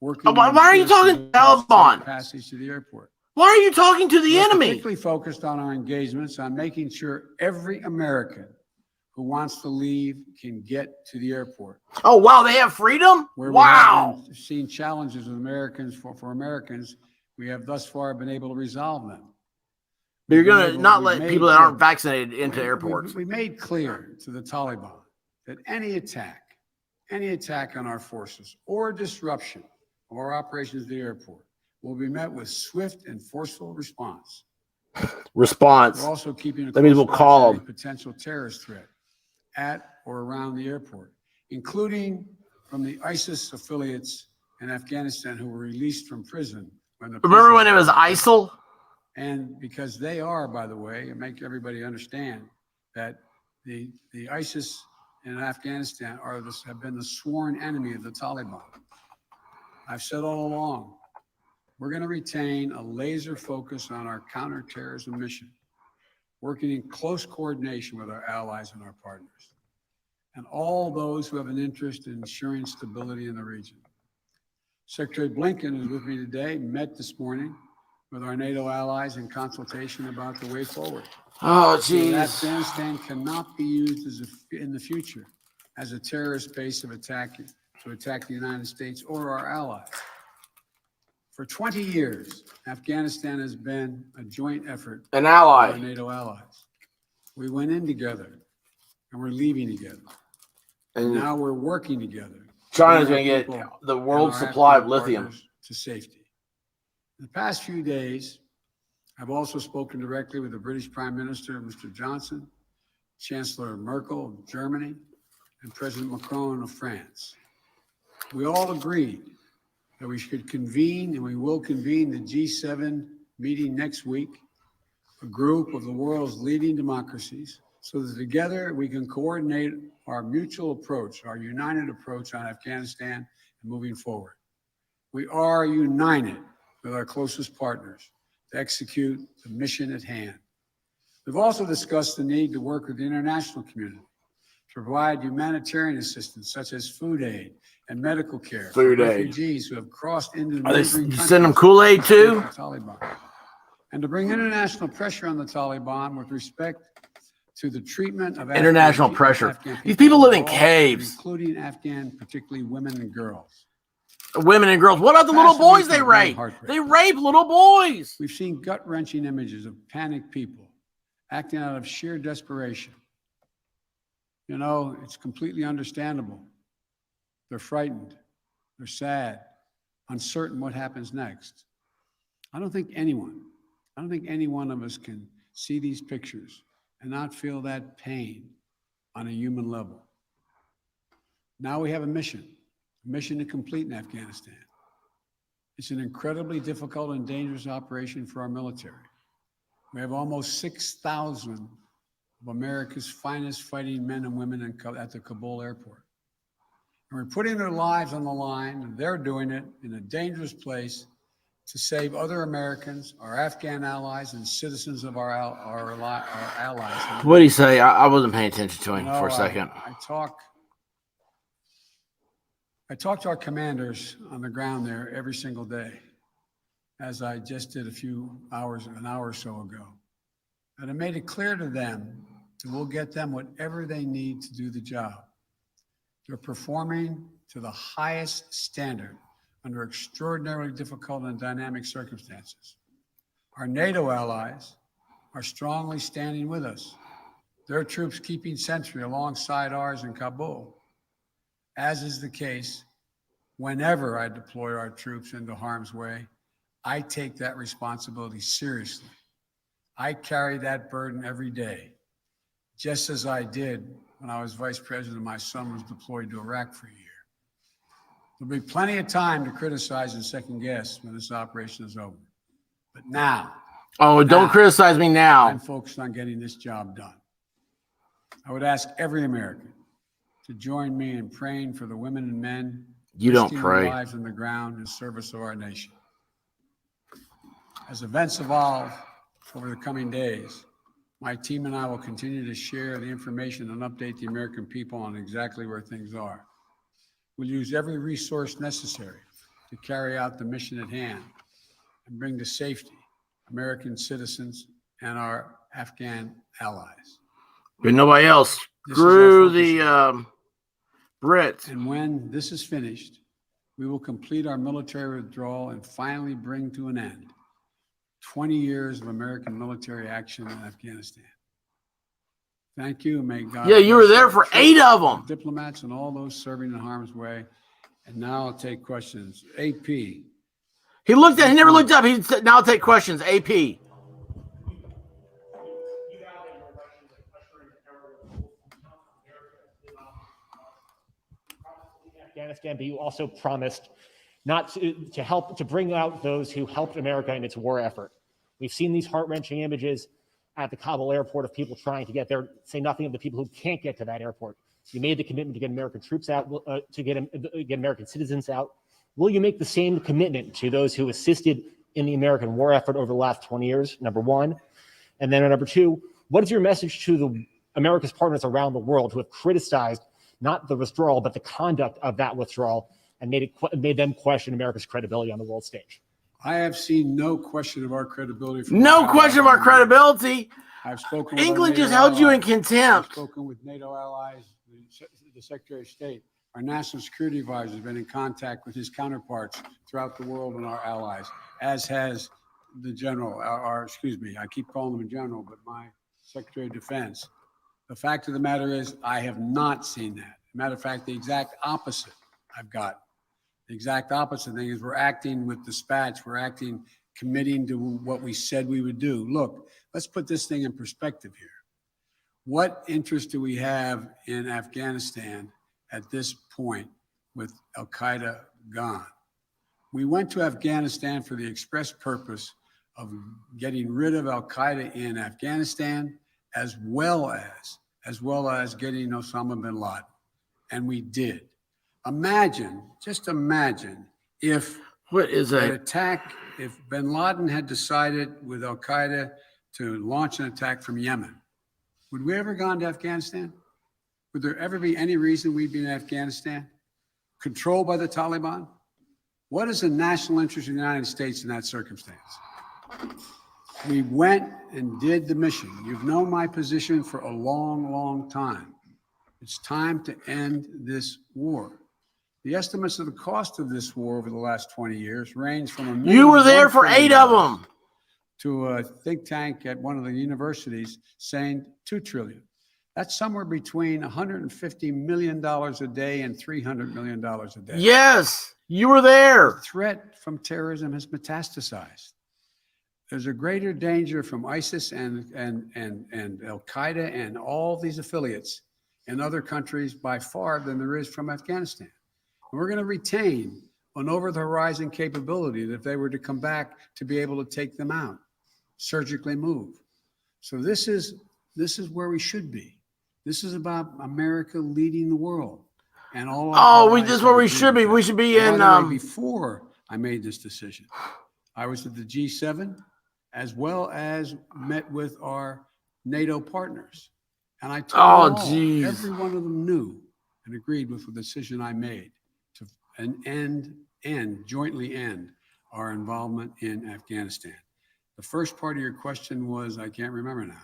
Working Why are you talking to Taliban? Passage to the airport. Why are you talking to the We're enemy? particularly focused on our engagements on making sure every American who wants to leave can get to the airport. Oh, wow, they have freedom? Where Wow. we have seen challenges with Americans for Americans, we have thus far been able to resolve them. But you're going to We've not made- let people that aren't vaccinated into airports. We made clear to the Taliban that any attack on our forces or disruption of our operations at the airport will be met with swift and forceful response. Response. We're also keeping a That means close we'll call watch on them. any potential terrorist threat at or around the airport, including from the ISIS affiliates in Afghanistan who were released from prison. Remember when it was ISIL? And because they are, by the way, and make everybody understand that the ISIS in Afghanistan have been the sworn enemy of the Taliban. I've said all along, we're going to retain a laser focus on our counterterrorism mission, working in close coordination with our allies and our partners, and all those who have an interest in ensuring stability in the region. Secretary Blinken is with me today, met this morning with our NATO allies in consultation about the way forward. Oh, So jeez. Afghanistan cannot be used in the future as a terrorist base to attack the United States or our allies. For 20 years, Afghanistan has been a joint effort An with our ally. NATO allies. We went in together and we're leaving together. And Now we're working together. China's bring going our to get people the and world's our supply of Afghan lithium. partners to safety. In the past few days, I've also spoken directly with the British Prime Minister, Mr. Johnson, Chancellor Merkel of Germany, and President Macron of France. We all agreed that we should convene, and we will convene the G7 meeting next week, a group of the world's leading democracies, so that together we can coordinate our mutual approach, our united approach on Afghanistan and moving forward. We are united with our closest partners to execute the mission at hand. We've also discussed the need to work with the international community to provide humanitarian assistance such as food aid and medical care for refugees who have crossed into Are they neighboring you send them countries Kool-Aid to escape too? the Taliban, and to bring international pressure on the Taliban with respect to the treatment of International Afghan pressure. Afghan These people live in overall, caves. including Afghan, particularly women and girls. Women and girls. What about the little Past boys week they has been rape? heartbreaking. They rape little boys. We've seen gut-wrenching images of panicked people acting out of sheer desperation. You know, it's completely understandable. They're frightened. They're sad, uncertain what happens next. I don't think any one of us can see these pictures and not feel that pain on a human level. Now we have a mission to complete in Afghanistan. It's an incredibly difficult and dangerous operation for our military. We have almost 6,000 of America's finest fighting men and women at the Kabul airport. And we're putting their lives on the line, and they're doing it in a dangerous place to save other Americans, our Afghan allies, and citizens of our allies. What did he say? I wasn't paying attention to him You know, for a second. I talk to our commanders on the ground there every single day, as I just did an hour or so ago. And I made it clear to them that we'll get them whatever they need to do the job. They're performing to the highest standard under extraordinarily difficult and dynamic circumstances. Our NATO allies are strongly standing with us. Their troops keeping sentry alongside ours in Kabul, as is the case whenever I deploy our troops into harm's way. I take that responsibility seriously. I carry that burden every day, just as I did when I was vice president and my son was deployed to Iraq for a year. There'll be plenty of time to criticize and second guess when this operation is over. But now. Don't criticize me now. I'm focused on getting this job done. I would ask every American to join me in praying for the women and men You don't risking pray. their lives on the ground in service of our nation. As events evolve over the coming days, my team and I will continue to share the information and update the American people on exactly where things are. We'll use every resource necessary to carry out the mission at hand and bring to safety American citizens and our Afghan allies. But nobody else. This is Screw our the focus. Brits. And when this is finished, we will complete our military withdrawal and finally bring to an end 20 years of American military action in Afghanistan. Thank you. May God. Yeah, you were bless there our for troops, 8 of our them. diplomats and all those serving in harm's way. And now I'll take questions. AP. He never looked up. He said, now I'll take questions. AP. Afghanistan, but you also promised not to help to bring out those who helped America in its war effort. We've seen these heart-wrenching images at the Kabul airport of people trying to get there, say nothing of the people who can't get to that airport. You made the commitment to get American troops out, to get American citizens out. Will you make the same commitment to those who assisted in the American war effort over the last 20 years, number one? And then number two, what is your message to America's partners around the world who have criticized not the withdrawal, but the conduct of that withdrawal and made them question America's credibility on the world stage? I have seen no question of our credibility. No question of our credibility. I've spoken with England our NATO just held you in allies. contempt. I've spoken with NATO allies, the Secretary of State. Our national security advisor has been in contact with his counterparts throughout the world and our allies, as has the general, I keep calling him a general, but my Secretary of Defense. The fact of the matter is, I have not seen that. Matter of fact, the exact opposite I've got. The exact opposite thing is we're acting with dispatch. We're acting committing to what we said we would do. Look, let's put this thing in perspective here. What interest do we have in Afghanistan at this point with al-Qaeda gone? We went to Afghanistan for the express purpose of getting rid of al-Qaeda in Afghanistan, as well as getting Osama bin Laden. And we did. Just imagine if if bin Laden had decided with al-Qaeda to launch an attack from Yemen, would we ever gone to Afghanistan? Would there ever be any reason we'd be in Afghanistan? Controlled by the Taliban? What is the national interest of the United States in that circumstance? We went and did the mission. You've known my position for a long, long time. It's time to end this war. The estimates of the cost of this war over the last 20 years range from $1 million. You were there for 8 of them. To a think tank at one of the universities saying $2 trillion. That's somewhere between $150 million a day and $300 million a day. Yes, you were there. The threat from terrorism has metastasized. There's a greater danger from ISIS and al-Qaeda and all these affiliates in other countries by far than there is from Afghanistan. And we're going to retain an over-the-horizon capability that if they were to come back to be able to take them out, surgically move. So this is where we should be. This is about America leading the world. And all this is where we should be. We should be in before I made this decision, I was at the G7 as well as met with our NATO partners. And I told them every one of them knew and agreed with the decision I made to jointly end our involvement in Afghanistan. The first part of your question was, I can't remember now.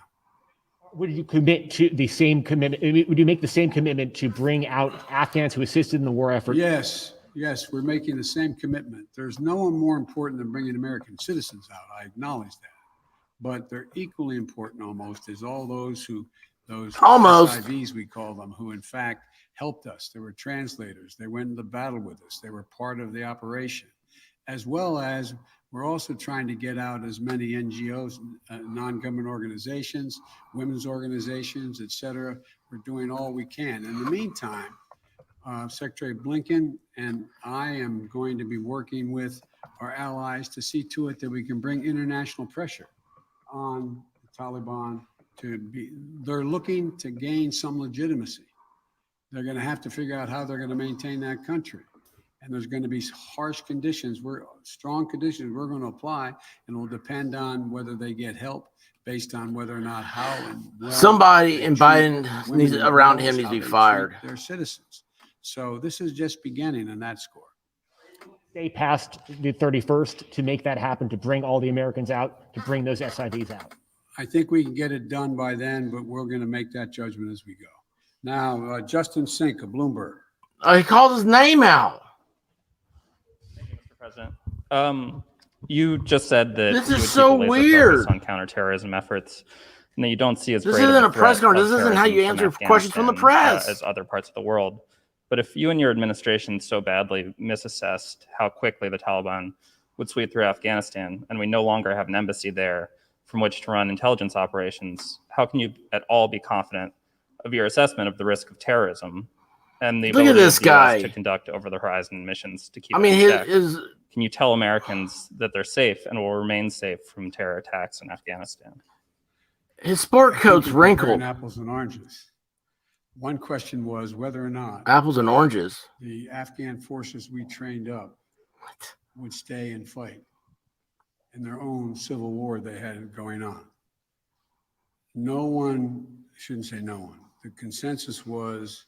Would you commit to the same commitment? Would you make the same commitment to bring out Afghans who assisted in the war effort? Yes, we're making the same commitment. There's no one more important than bringing American citizens out. I acknowledge that. But they're equally important almost as all those SIVs, we call them, who in fact helped us. They were translators. They went into battle with us. They were part of the operation, as well as we're also trying to get out as many NGOs, non-government organizations, women's organizations, et cetera. We're doing all we can. In the meantime, Secretary Blinken and I am going to be working with our allies to see to it that we can bring international pressure on the Taliban they're looking to gain some legitimacy. They're going to have to figure out how they're going to maintain that country. And there's going to be harsh conditions, strong conditions we're going to apply, and it will depend on whether they get help based on whether or not how and somebody in Biden around him needs to be fired. They're citizens. So this is just beginning on that score. They passed the 31st to make that happen, to bring all the Americans out, to bring those SIVs out. I think we can get it done by then, but we're going to make that judgment as we go. Now, Justin Sink of Bloomberg. He called his name out. Thank you, Mr. President. You just said that this you is would so keep a laser weird focus on counterterrorism efforts, and that you don't see as this great isn't of a press threat conference. of This isn't how you terrorism answer questions from the press as other parts of the world. But if you and your administration so badly misassessed how quickly the Taliban would sweep through Afghanistan, and we no longer have an embassy there from which to run intelligence operations, how can you at all be confident of your assessment of the risk of terrorism and the ability of the US to conduct over-the-horizon missions to keep it in check? Can you tell Americans that they're safe and will remain safe from terror attacks in Afghanistan? His sport coat's wrinkled. Apples and oranges. One question was whether or not apples and oranges. The Afghan forces we trained up would stay and fight in their own civil war they had going on. No one, shouldn't say no one, the consensus was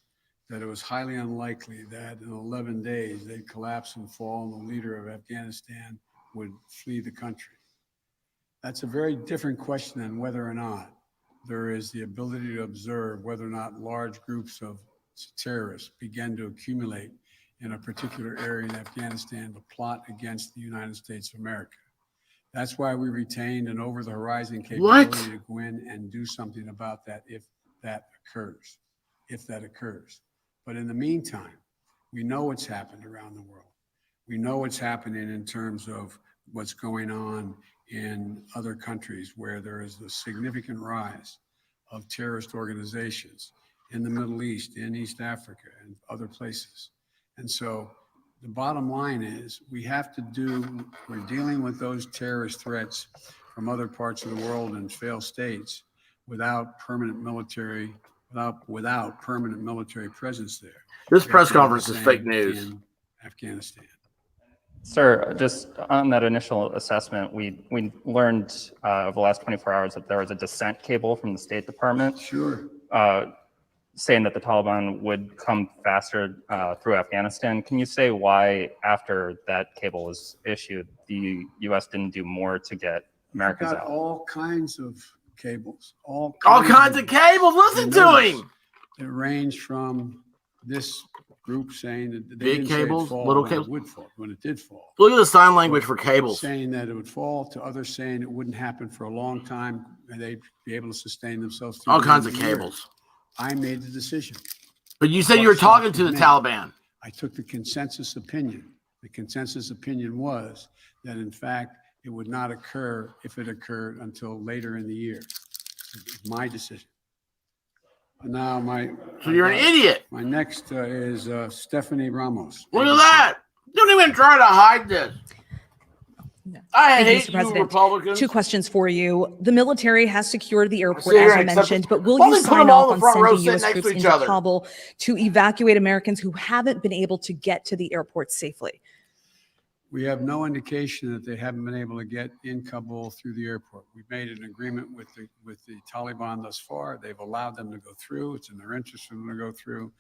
that it was highly unlikely that in 11 days they'd collapse and fall and the leader of Afghanistan would flee the country. That's a very different question than whether or not there is the ability to observe whether or not large groups of terrorists begin to accumulate in a particular area in Afghanistan to plot against the United States of America. That's why we retained an over-the-horizon capability to go in and do something about that if that occurs. But in the meantime, we know what's happened around the world. We know what's happening in terms of what's going on in other countries where there is a significant rise of terrorist organizations in the Middle East, in East Africa, and other places. And so the bottom line is we're dealing with those terrorist threats from other parts of the world and failed states without permanent military presence there. This press conference is fake news. In Afghanistan. Sir, just on that initial assessment, we learned over the last 24 hours that there was a dissent cable from the State Department. Sure. Saying that the Taliban would come faster through Afghanistan. Can you say why, after that cable was issued, the U.S. didn't do more to get Americans out? All kinds of cables. All kinds of cables. Listen to him. It ranged from this group saying that they big didn't say cables, it'd fall little when cables, it would fall, when it did fall. Look at the sign language for cables. Saying that it would fall, to others saying it wouldn't happen for a long time and they'd be able to sustain themselves. All kinds of cables. I made the decision. But you said you were talking to the Taliban. I took the consensus opinion. The consensus opinion was that, in fact, it would not occur, if it occurred, until later in the year. It was my decision. Now, so you're an idiot. My next is Stephanie Ramos. Look at that. Don't even try to hide this. No. I Thank hate you, Mr. President. Republicans. Two questions for you. The military has secured the airport, as you mentioned, but will Why you don't they put sign them all off in on the front row sending sitting U.S. next troops to each into other? Kabul to evacuate Americans who haven't been able to get to the airport safely? We have no indication that they haven't been able to get in Kabul through the airport. We've made an agreement with the Taliban thus far. They've allowed them to go through. It's in their interest for them to go through.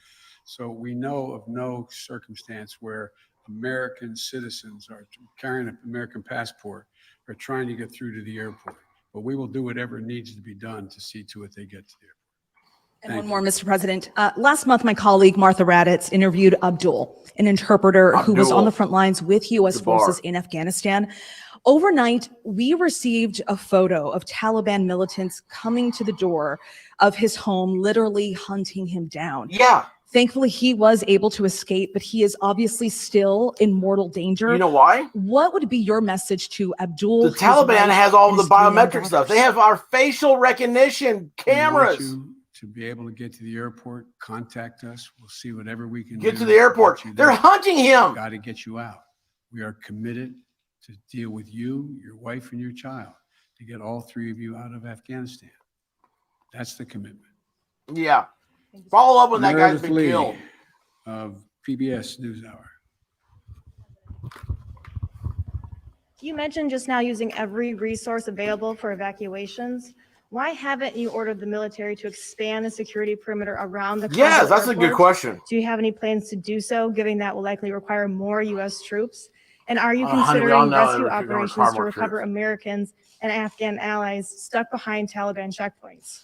So we know of no circumstance where American citizens are carrying an American passport are trying to get through to the airport. But we will do whatever needs to be done to see to it they get to the airport. And one more, Mr. President. Last month, my colleague Martha Raddatz interviewed Abdul, an interpreter who was on the front lines with U.S. forces in Afghanistan. Overnight, we received a photo of Taliban militants coming to the door of his home, literally hunting him down. Yeah. Thankfully, he was able to escape, but he is obviously still in mortal danger. You know why? What would be your message to Abdul? The Taliban has all the biometric stuff. They have our facial recognition cameras. We want you to be able to get to the airport, contact us. We'll see whatever we can do. Get to the airport. They're hunting him. Got to get you out. We are committed to deal with you, your wife, and your child to get all three of you out of Afghanistan. That's the commitment. Yeah. Follow up when that guy's been Lee killed. Of PBS NewsHour. You mentioned just now using every resource available for evacuations. Why haven't you ordered the military to expand the security perimeter around the Kabul Yes, that's airport? a good question. Do you have any plans to do so, given that will likely require more U.S. troops? And are you honey, we all considering know rescue that we're gonna operations require to more recover troops. Americans and Afghan allies stuck behind Taliban checkpoints?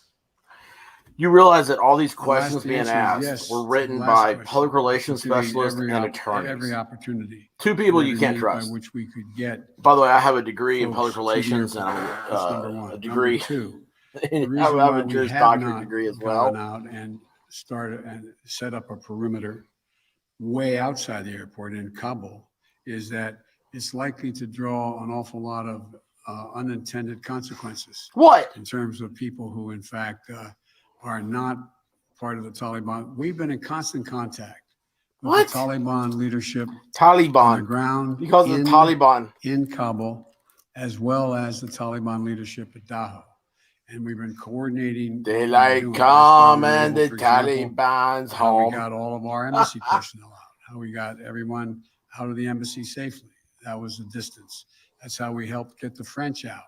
You realize that all these The questions last being answer is asked yes were to written the last by question. public relations Considering specialists and every attorneys. opportunity. Two people you every can't means trust. By which we could get. By the way, I have a degree in folks public to the relations and airport. That's number one. a degree. Number two, I the reason have why a we Juris have Doctorate not degree as gone well. out and started and set up a perimeter way outside the airport in Kabul is that it's likely to draw an awful lot of unintended consequences. What? In terms of people who, in fact, are not part of the Taliban. We've been in constant contact with What? the Taliban leadership on the Taliban. ground Because of the Taliban. in Kabul, as well as the Taliban leadership at Dahou. And we've been coordinating. Daylight what we're doing. come That's why we and were the able, for example, Taliban's how we home. got all of our embassy personnel out, how we got everyone out of the embassy safely. That was the distance. That's how we helped get the French out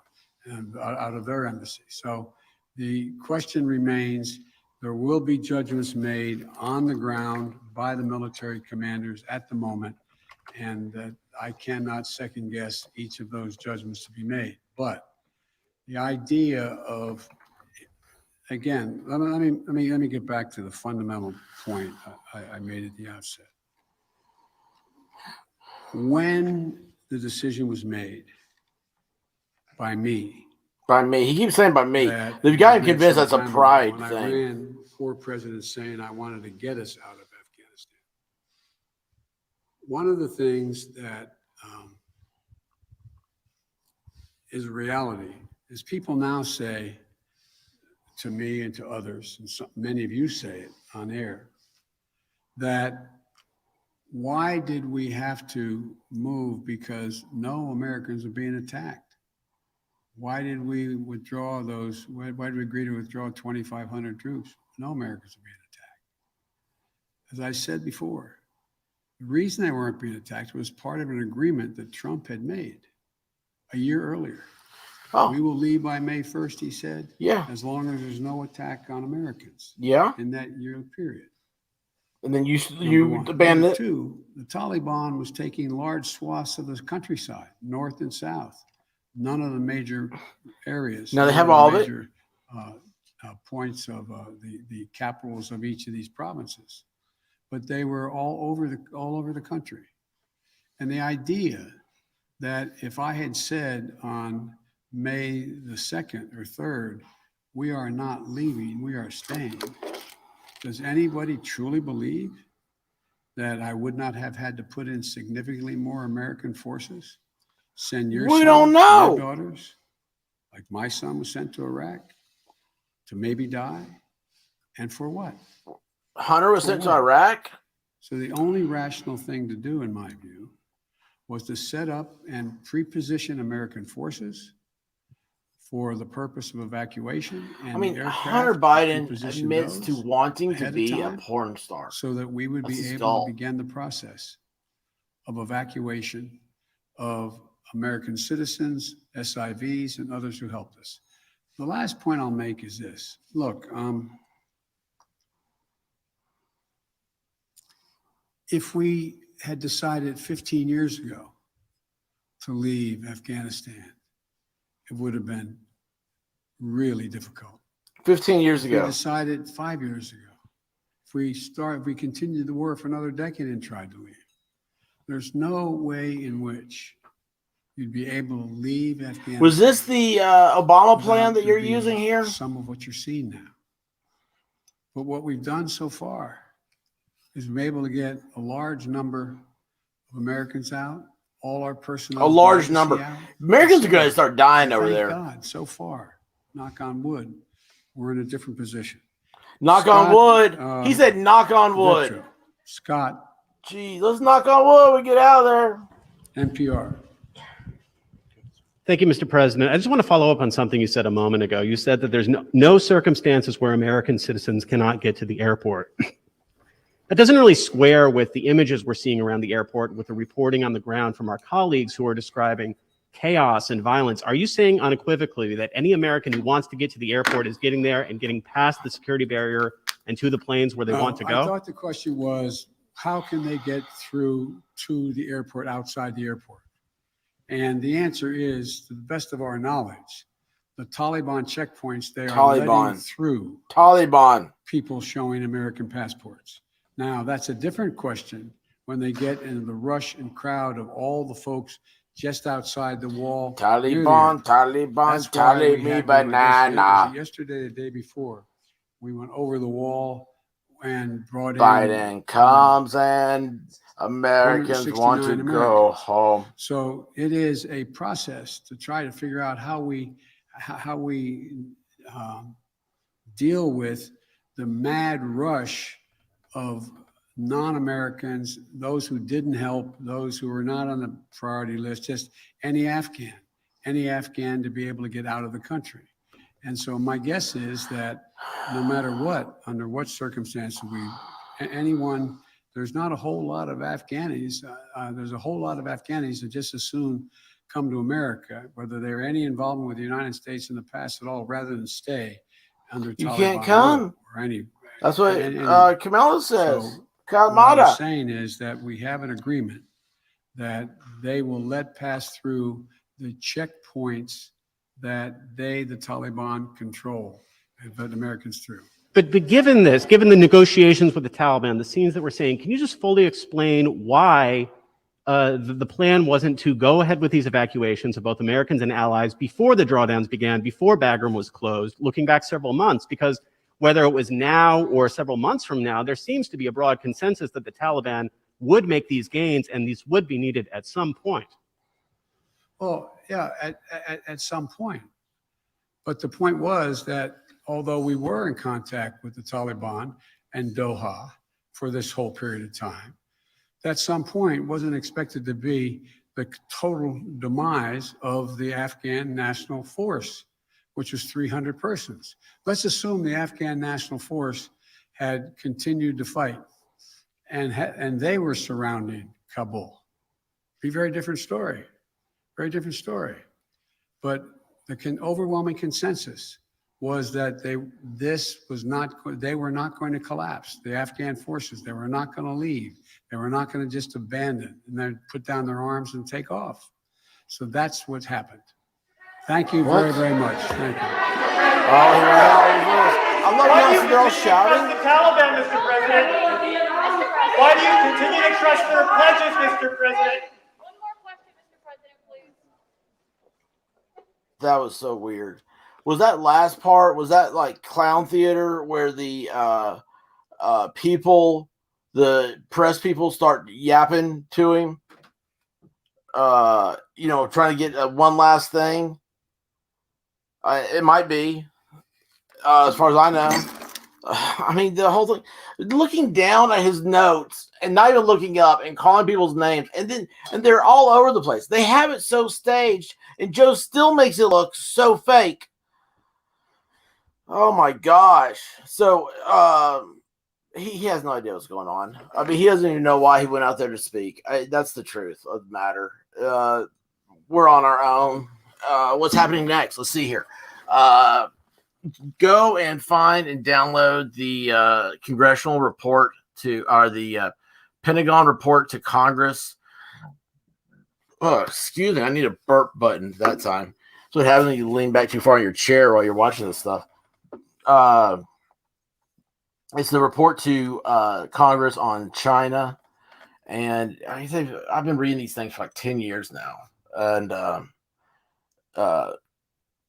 and out of their embassy. So the question remains, there will be judgments made on the ground by the military commanders at the moment, and that I cannot second guess each of those judgments to be made. But the idea of, again, let me get back to the fundamental point I made at the outset. When the decision was made by me. By me. He keeps saying by me. that They've got him I convinced mentioned that's a time ago pride when thing. I ran for president saying I wanted to get us out of Afghanistan. One of the things that is reality. Is people now say to me and to others, and many of you say it on air, that why did we have to move because no Americans are being attacked? Why did we withdraw those? Why did we agree to withdraw 2,500 troops? No Americans are being attacked. As I said before, the reason they weren't being attacked was part of an agreement that Trump had made a year earlier. Oh. We will leave by May 1st, he said. Yeah. As long as there's no attack on Americans. Yeah. In that year period. And then you Number abandoned it. Two, the Taliban was taking large swaths of the countryside, north and south. None of the major areas. Now they have all of it. Points of the capitals of each of these provinces, but they were all over the country. And the idea that if I had said on May the 2nd or 3rd, we are not leaving, we are staying. Does anybody truly believe that I would not have had to put in significantly more American forces? Send your We don't know. your daughters, like my son was sent to Iraq, to maybe die? And for what? Hunter was sent to Iraq? So the only rational thing to do, in my view, was to set up and pre-position American forces for the purpose of evacuation. And I mean, the Hunter aircraft, Biden pre-position admits to those wanting to ahead of be a time porn star. so that we would That's be his able goal. to begin the process of evacuation of American citizens, SIVs, and others who helped us. The last point I'll make is this. Look, if we had decided 15 years ago to leave Afghanistan, it would have been really difficult. 15 years If we ago. decided 5 years ago, if we continued the war for another decade and tried to leave, there's no way in which you'd be able to leave Afghanistan. Was this the Obama plan without that you're there being using here? Some of what you're seeing now. But what we've done so far is we've been able to get a large number of Americans out, all our personnel. A large legacy number. out. Americans are going to start dying over Thank there. God, so far, knock on wood, we're in a different position. Knock Scott, on wood. He said knock on wood. Retro. Scott, Gee, let's knock on wood. We get out of there. NPR. Thank you, Mr. President. I just want to follow up on something you said a moment ago. You said that there's no circumstances where American citizens cannot get to the airport. That doesn't really square with the images we're seeing around the airport, with the reporting on the ground from our colleagues who are describing chaos and violence. Are you saying unequivocally that any American who wants to get to the airport is getting there and getting past the security barrier and to the planes where they want to go? I thought the question was, how can they get through to the airport outside the airport? And the answer is, to the best of our knowledge, the Taliban checkpoints, they are letting through people showing American passports. Now, that's a different question when they get into the rush and crowd of all the folks just outside the wall. Taliban, me banana. Yesterday, the day before, we went over the wall and brought Biden comes and Americans want to go home. So it is a process to try to figure out how we deal with the mad rush of non-Americans, those who didn't help, those who were not on the priority list, just any Afghan to be able to get out of the country. And so my guess is that no matter what, under what circumstances there's not a whole lot of Afghanis. There's a whole lot of Afghanis that just as soon come to America, whether they were any involvement with the United States in the past at all, rather than stay under You Taliban can't come. or any. That's what Kamala says. So what Kamala. I'm saying is that we have an agreement that they will let pass through the checkpoints that the Taliban control and put Americans through. But given the negotiations with the Taliban, the scenes that we're seeing, can you just fully explain why the plan wasn't to go ahead with these evacuations of both Americans and allies before the drawdowns began, before Bagram was closed, looking back several months? Because whether it was now or several months from now, there seems to be a broad consensus that the Taliban would make these gains and these would be needed at some point. Well, yeah, at some point. But the point was that although we were in contact with the Taliban and Doha for this whole period of time, that some point wasn't expected to be the total demise of the Afghan National Force, which was 300 persons. Let's assume the Afghan National Force had continued to fight and they were surrounding Kabul. Be a very different story, very different story. But the overwhelming consensus was that they were not going to collapse. The Afghan forces, they were not going to leave. They were not going to just abandon and then put down their arms and take off. So that's what happened. Thank you very, very much. Thank you. I love how they're all shouting. The Taliban, Mr. President. Why do you continue to trust their pledges, Mr. President? One more question, Mr. President, please. That was so weird. Was that last part? Was that like clown theater where the people, the press people, start yapping to him? Trying to get one last thing. It might be, as far as I know. I mean, the whole thing, looking down at his notes and not even looking up and calling people's names, and they're all over the place. They have it so staged, and Joe still makes it look so fake. Oh my gosh! So he has no idea what's going on. I mean, he doesn't even know why he went out there to speak. That's the truth of the matter. We're on our own. What's happening next? Let's see here. Go and find and download the congressional report the Pentagon report to Congress. Oh, excuse me. I need a burp button that time. So what happens when you lean back too far in your chair while you're watching this stuff. It's the report to Congress on China. And I've been reading these things for like 10 years now. And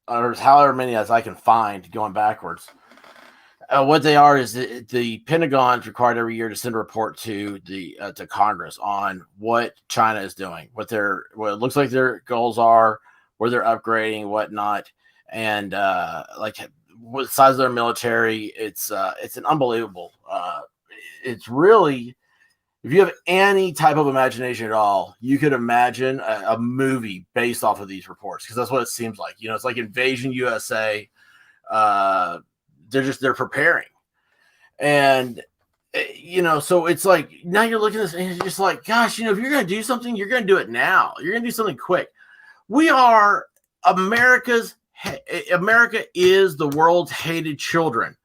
or however many as I can find going backwards. What they are is the Pentagon is required every year to send a report to to Congress on what China is doing, what it looks like their goals are, where they're upgrading, whatnot, and like what the size of their military. It's an unbelievable. It's really, if you have any type of imagination at all, you could imagine a movie based off of these reports, because that's what it seems like. It's like Invasion USA. They're preparing. And, so it's like, now you're looking at this and it's just like, gosh, if you're going to do something, you're going to do it now. You're going to do something quick. America is the world's hated children.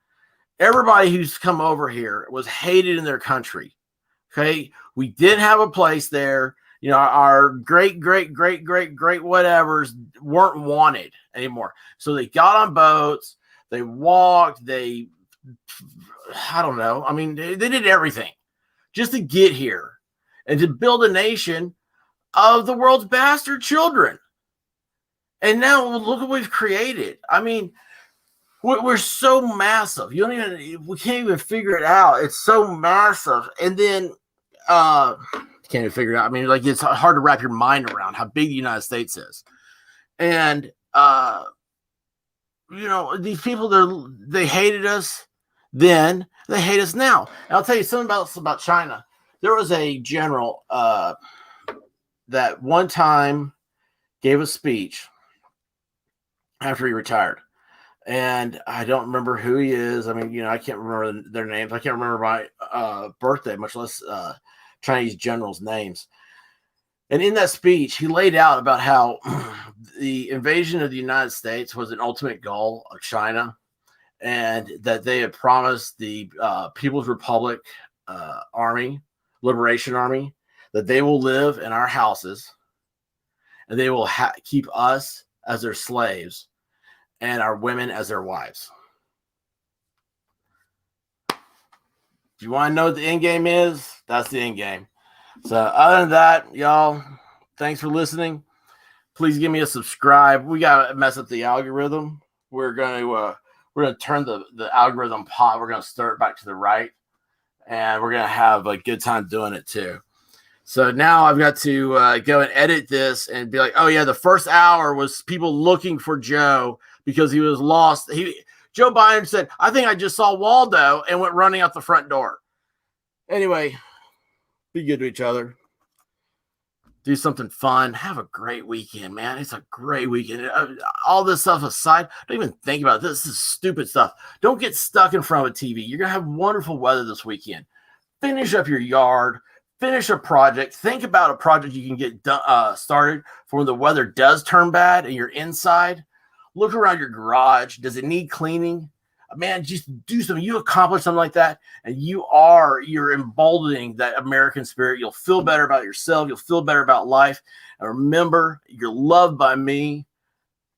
Everybody who's come over here was hated in their country. Okay, we didn't have a place there. Our great whatevers weren't wanted anymore. So they got on boats, they walked, I don't know. I mean, they did everything just to get here and to build a nation of the world's bastard children. And now look what we've created. I mean, we're so massive. We can't even figure it out. It's so massive. And then, can't even figure it out. I mean, like, it's hard to wrap your mind around how big the United States is. And, these people, they hated us then, they hate us now. And I'll tell you something about China. There was a general that one time gave a speech after he retired. And I don't remember who he is. I mean, I can't remember their names. I can't remember my birthday, much less Chinese generals' names. And in that speech, he laid out about how the invasion of the United States was an ultimate goal of China, and that they had promised the People's Republic Liberation Army, that they will live in our houses and they will keep us as their slaves and our women as their wives. If you want to know what the end game is, that's the end game. So other than that, y'all, thanks for listening. Please give me a subscribe. We gotta mess up the algorithm. We're gonna turn the algorithm pot. We're gonna stir it back to the right, and we're gonna have a good time doing it too. So now I've got to go and edit this and be like, oh yeah, the first hour was people looking for Joe because he was lost. Joe Biden said, I think I just saw Waldo, and went running out the front door. Anyway, be good to each other. Do something fun. Have a great weekend, man. It's a great weekend. All this stuff aside, don't even think about it. This is stupid stuff. Don't get stuck in front of a TV. You're going to have wonderful weather this weekend. Finish up your yard. Finish a project. Think about a project you can get started for when the weather does turn bad and you're inside. Look around your garage. Does it need cleaning? Man, just do something. You accomplish something like that, and you're emboldening that American spirit. You'll feel better about yourself. You'll feel better about life. And remember, you're loved by me,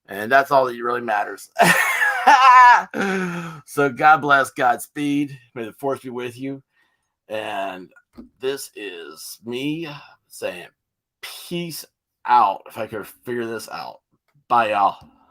and that's all that really matters. So God bless, Godspeed. May the force be with you. And this is me saying peace out, if I could figure this out. Bye, y'all.